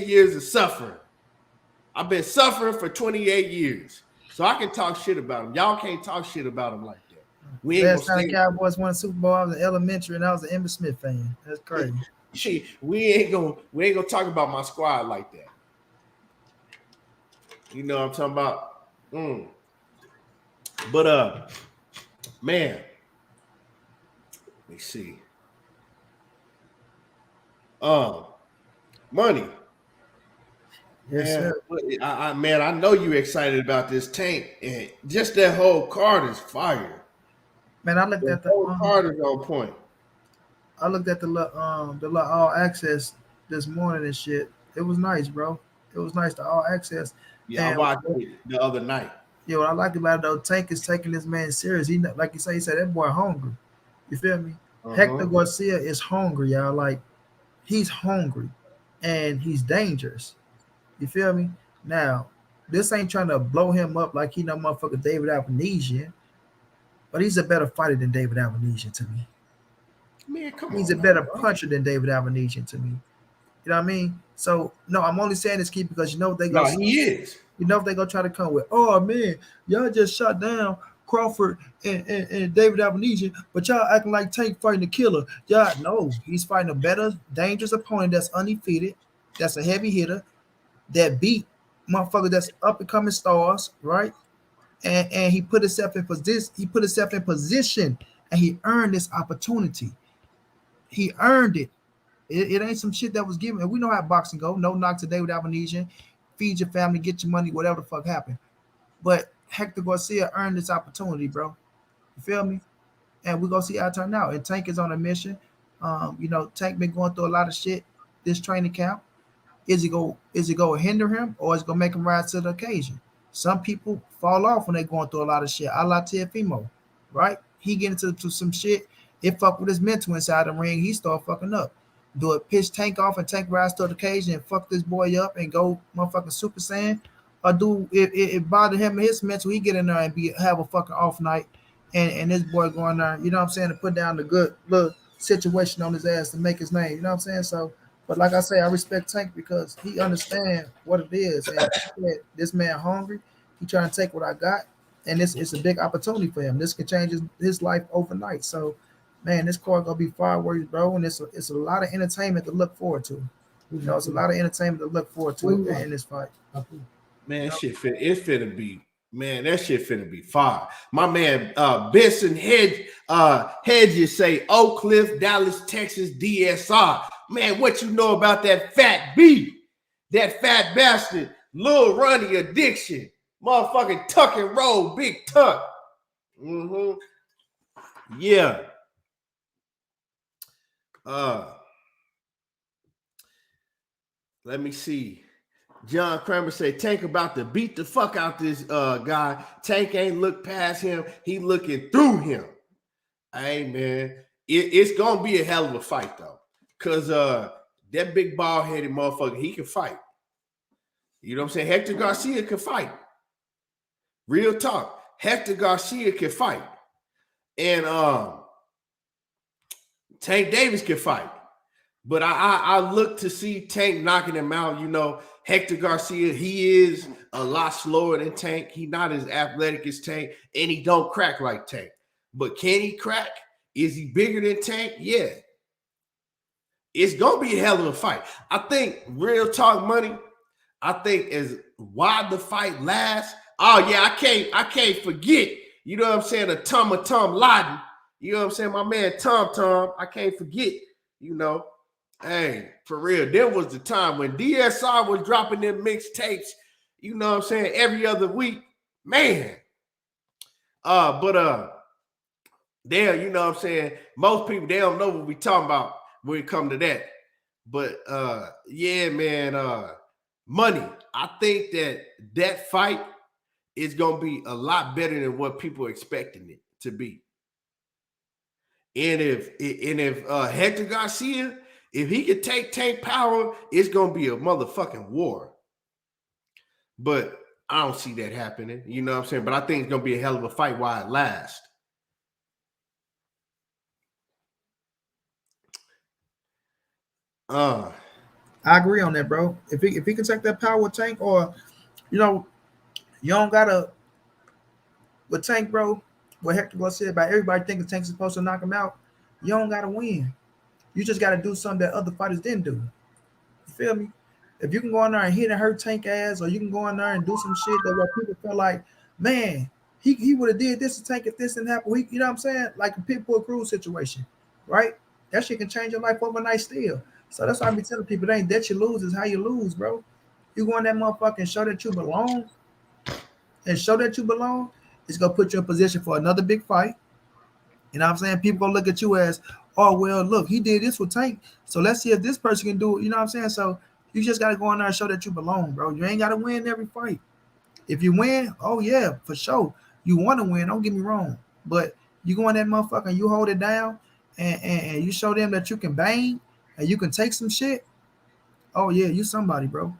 years of suffering. I've been suffering for 28 years. So I can talk shit about them. Y'all can't talk shit about them like that. We ain't last time the Cowboys won a Super Bowl, I was in elementary and I was an Emmitt Smith fan. That's crazy. Shit, we ain't gonna talk about my squad like that. You know what I'm talking about? But man, let me see. Money. Yes, sir. I know you're excited about this tank, and just that whole card is fire. Man, I looked at the whole card is on point. I looked at the all access this morning and shit. It was nice, bro. It was nice to all access. Yeah, I watched it the other night. Yeah, what I like about it though, Tank is taking this man serious. He, like you say, he said that boy hungry. You feel me? Hector Garcia is hungry, y'all. Like, he's hungry and he's dangerous. You feel me? Now, this ain't trying to blow him up like he no motherfucker David Avanesian, but he's a better fighter than David Avanesian to me. Man, come He's a better puncher than David Avanesian to me. You know what I mean? So, no, I'm only saying this, Keith, because you know what they go. No, he is. You know if they gonna try to come with, oh man, y'all just shot down Crawford and David Avanesian, but y'all acting like Tank fighting a killer. Y'all no, he's fighting a better, dangerous opponent that's undefeated, that's a heavy hitter, that beat motherfucker that's up and coming stars, right? And he put himself in position. He put himself in position, and he earned this opportunity. He earned it. It ain't some shit that was given. And we know how boxing go. No knock to David Avanesian. Feed your family, get your money, whatever the fuck happened. But Hector Garcia earned this opportunity, bro. You feel me? And we're gonna see how it turn out. And Tank is on a mission. You know, Tank been going through a lot of shit this training camp. Is it gonna hinder him or is it gonna make him rise to the occasion? Some people fall off when they're going through a lot of shit. A la Teofimo, right? He get into some shit. It fuck with his mental inside the ring. He start fucking up. Do it piss Tank off and Tank rise to the occasion and fuck this boy up and go motherfucking Super Saiyan? Or do it bother him and his mental? He get in there and have a fucking off night and this boy going there, you know what I'm saying, to put down the good little situation on his ass to make his name, you know what I'm saying? So, but like I say, I respect Tank because he understands what it is. And this man hungry, he trying to take what I got, and it's a big opportunity for him. This can change his life overnight. So, man, this card gonna be fireworks, bro, and it's a lot of entertainment to look forward to. You know, it's a lot of entertainment to look forward to in this fight. Man, that shit finna be. Man, that shit finna be fire. My man Benson Hedges say Oak Cliff, Dallas, Texas, DSR. Man, what you know about that fat B? That fat bastard, Lil Ronnie addiction. Motherfucking tuck and roll, big tuck. Yeah. Let me see. John Kramer say Tank about to beat the fuck out this guy. Tank ain't look past him. He looking through him. Hey, man. It's going to be a hell of a fight, though. Because that big bald-headed motherfucker, he can fight. You know what I'm saying? Hector Garcia can fight. Real talk. Hector Garcia can fight. And Tank Davis can fight. But I look to see Tank knocking him out. You know, Hector Garcia, he is a lot slower than Tank. He's not as athletic as Tank, and he don't crack like Tank. But can he crack? Is he bigger than Tank? Yeah. It's gonna be a hell of a fight. I think real talk money. I think as why the fight lasts. Oh yeah, I can't forget. You know what I'm saying? A Tom Lydon. You know what I'm saying? My man Tom. I can't forget. You know. Hey, for real, there was the time when DSR was dropping them mixtapes, you know what I'm saying, every other week. Man. There, you know what I'm saying, most people, they don't know what we talking about when it come to that. But yeah, man, money. I think that fight is gonna be a lot better than what people are expecting it to be. And if Hector Garcia, if he could take Tank power, it's gonna be a motherfucking war. But I don't see that happening. You know what I'm saying? But I think it's gonna be a hell of a fight while it lasts. I agree on that, bro. If he can take that power with Tank, or you know, you don't gotta with Tank, bro. What Hector Garcia about everybody thinking Tank's supposed to knock him out. You don't gotta win. You just gotta do something that other fighters didn't do. You feel me? If you can go in there and hit and hurt Tank ass, or you can go in there and do some shit that where people feel like, man, he would have did this to Tank if this didn't happen. You know what I'm saying? Like a Pitbull Cruz situation, right? That shit can change your life overnight still. So that's why I be telling people, it ain't that you lose, is how you lose, bro. You go in that motherfucker and show that you belong, it's gonna put you in position for another big fight. You know what I'm saying? People gonna look at you as, oh, well, look, he did this with Tank, so let's see if this person can do it. You know what I'm saying? So you just gotta go in there and show that you belong, bro. You ain't gotta win every fight. If you win, oh yeah, for sure. You want to win, don't get me wrong. But you go in that motherfucker and you hold it down and you show them that you can bang and you can take some shit. Oh yeah, you somebody, bro.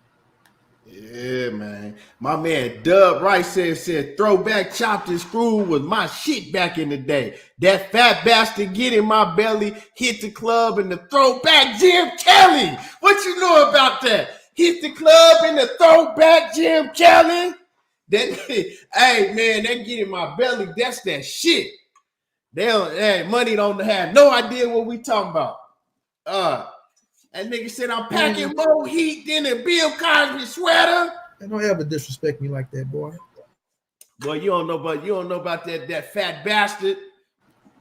Yeah, man. My man Dub Rice said throwback chopped and screwed was my shit back in the day. That fat bastard get in my belly, hit the club in the throwback Jim Kelly. What you know about that? Hit the club in the throwback Jim Kelly. That hey man, that get in my belly. That's that shit. Money don't have no idea what we talking about. That nigga said I'm packing more heat than a Bill Cosby sweater. And don't ever disrespect me like that, boy. Boy, you don't know about that fat bastard.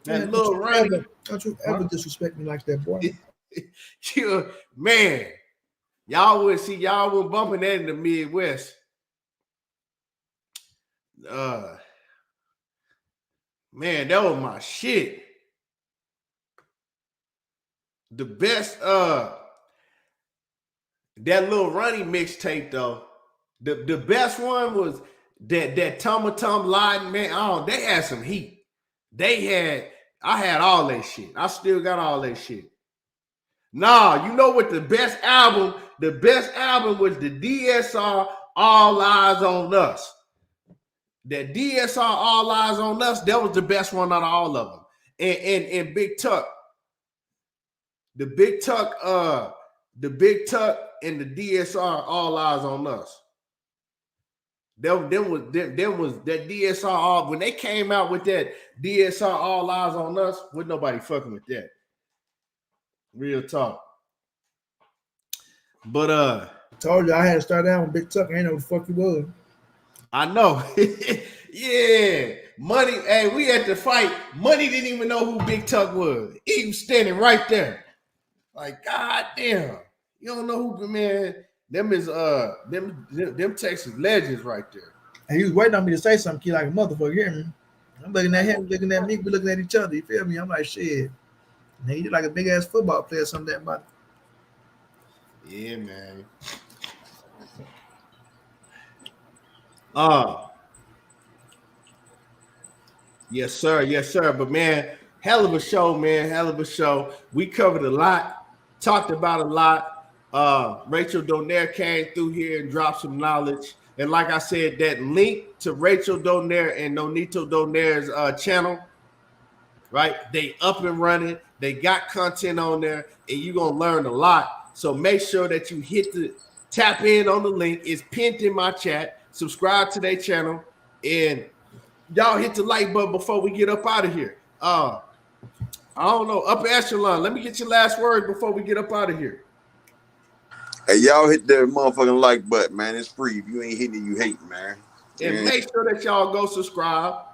That little running. Don't you ever disrespect me like that, boy. Man, y'all were bumping that in the Midwest. Man, that was my shit. The best that little running mixtape though. The best one was that Tom Lydon, man. Oh, they had some heat. I had all that shit. I still got all that shit. Nah, you know what the best album was the DSR All Eyes on Us. That DSR All Eyes on Us, that was the best one out of all of them. And Big Tuck. The Big Tuck and the DSR All Eyes on Us. Them was that DSR all when they came out with that DSR All Eyes on Us, with nobody fucking with that. Real talk. But I told you I had to start out with Big Tuck. I ain't know what the fuck he was. I know. Yeah. Money. Hey, we at the fight. Money didn't even know who Big Tuck was. He was standing right there. Like, God damn. You don't know who, man. Them is them Texas legends right there. And he was waiting on me to say something, kid, like a motherfucker. Hear me? I'm looking at him, looking at me, we looking at each other. You feel me? I'm like, shit. And he did like a big ass football player, something that about. Yeah, man. Yes, sir. But man, hell of a show, man. Hell of a show. We covered a lot, talked about a lot. Rachel Donaire came through here and dropped some knowledge. And like I said, that link to Rachel Donaire and Nonito Donaire's channel, right? They up and running. They got content on there, and you're going to learn a lot. So make sure that you tap in on the link. It's pinned in my chat. Subscribe to their channel, and y'all hit the like button before we get up out of here. I don't know. Upper echelon. Let me get your last word before we get up out of here. Hey, y'all hit that motherfucking like button, man. It's free. If you ain't hitting it, you hate, man. And make sure that y'all go subscribe.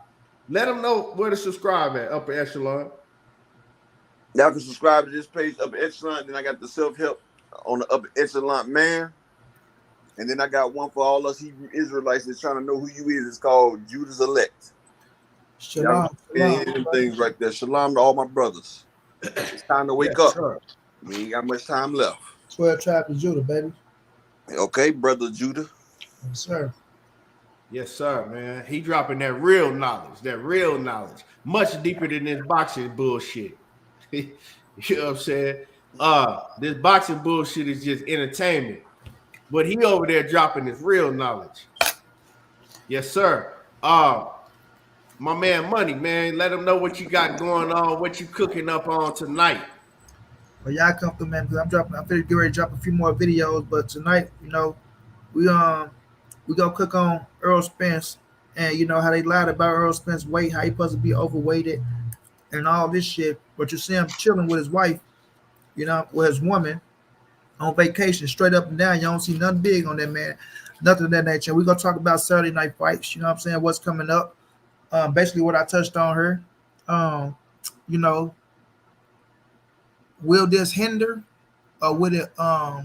Let them know where to subscribe at, Upper Echelon. Y'all can subscribe to this page, Upper Echelon. Then I got the self-help on the Upper Echelon Man. And then I got one for all us Hebrew Israelites that's trying to know who you is. It's called Judah's Elect. Shalom. Them things right there. Shalom to all my brothers. It's time to wake up. Sure. We ain't got much time left. 12 tribes of Judah, baby. Okay, brother Judah. Yes, sir. Yes, sir, man. He dropping that real knowledge. Much deeper than this boxing bullshit. You know what I'm saying? This boxing bullshit is just entertainment. But he over there dropping his real knowledge. Yes, sir. My man Money, man. Let him know what you got going on, what you cooking up on tonight. Well, y'all come through, man, because I'm pretty get ready to drop a few more videos. But tonight, you know, we gonna cook on Errol Spence, and you know how they lied about Errol Spence's weight, how he supposed to be overweighted, and all this shit. But you see him chilling with his wife, you know, with his woman on vacation, straight up and down. You don't see nothing big on that man, nothing of that nature. We're gonna talk about Saturday night fights. You know what I'm saying? What's coming up? Basically, what I touched on her. You know, will this hinder, or would it,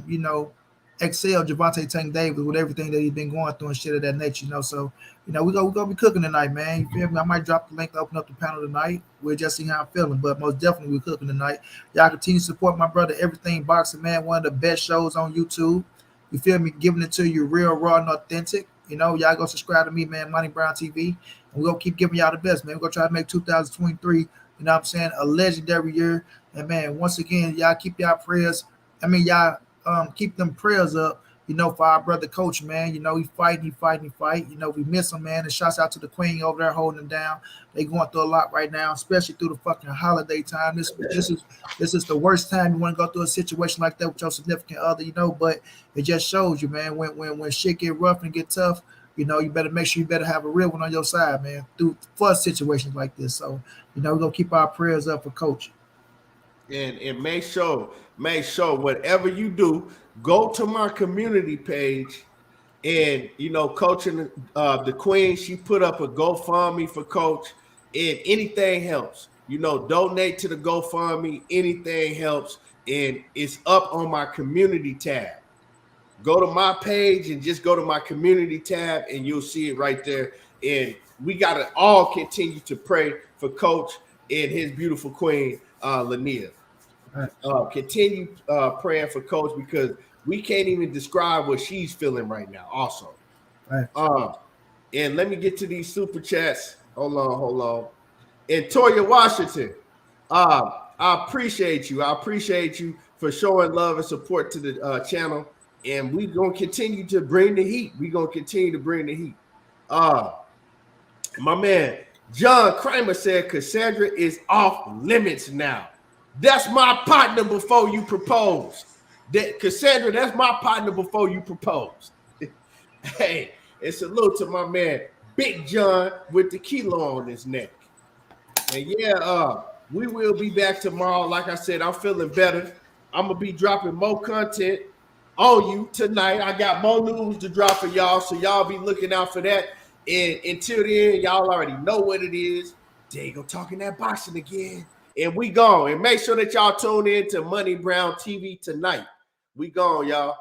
you know, excel Gervonta Tank Davis with everything that he's been going through and shit of that nature, you know? So, you know, we're gonna be cooking tonight, man. You feel me? I might drop the link to open up the panel tonight. We'll just see how I'm feeling, but most definitely we're cooking tonight. Y'all continue to support my brother, Everything Boxing, man. One of the best shows on YouTube. You feel me? Giving it to you real, raw, and authentic. You know, y'all go subscribe to me, man, Money Brown TV. And we're gonna keep giving y'all the best, man. We're gonna try to make 2023, you know what I'm saying, a legendary year. And man, once again, y'all keep y'all prayers. Y'all keep them prayers up, you know, for our brother Coach, man. You know, he fight. You know, we miss him, man. And shouts out to the Queen over there holding him down. They going through a lot right now, especially through the fucking holiday time. This is the worst time you want to go through a situation like that with your significant other, you know. But it just shows you, man, when shit get rough and get tough, you know, you better make sure you better have a real one on your side, man, for situations like this. So, you know, we're gonna keep our prayers up for Coach. And make sure whatever you do, go to my community page, and you know, coaching the Queen, she put up a GoFundMe for Coach, and anything helps. You know, donate to the GoFundMe, anything helps, and it's up on my community tab. Go to my page and just go to my community tab, and you'll see it right there. And we gotta all continue to pray for Coach and his beautiful queen, Lania. Continue praying for Coach, because we can't even describe what she's feeling right now. Also, and let me get to these super chats. Hold on. And Toya Washington, I appreciate you. I appreciate you for showing love and support to the channel. And we're gonna continue to bring the heat. My man John Kramer said Cassandra is off limits now. That's my partner before you propose. Cassandra, that's my partner before you propose. Hey, and salute to my man, Big John, with the kilo on his neck. And yeah, we will be back tomorrow. Like I said, I'm feeling better. I'm going to be dropping more content on you tonight. I got more news to drop for y'all, so y'all be looking out for that. And until then, y'all already know what it is. There you go, talking that boxing again. And we gone. And make sure that y'all tune in to Money Brown TV tonight. We gone, y'all.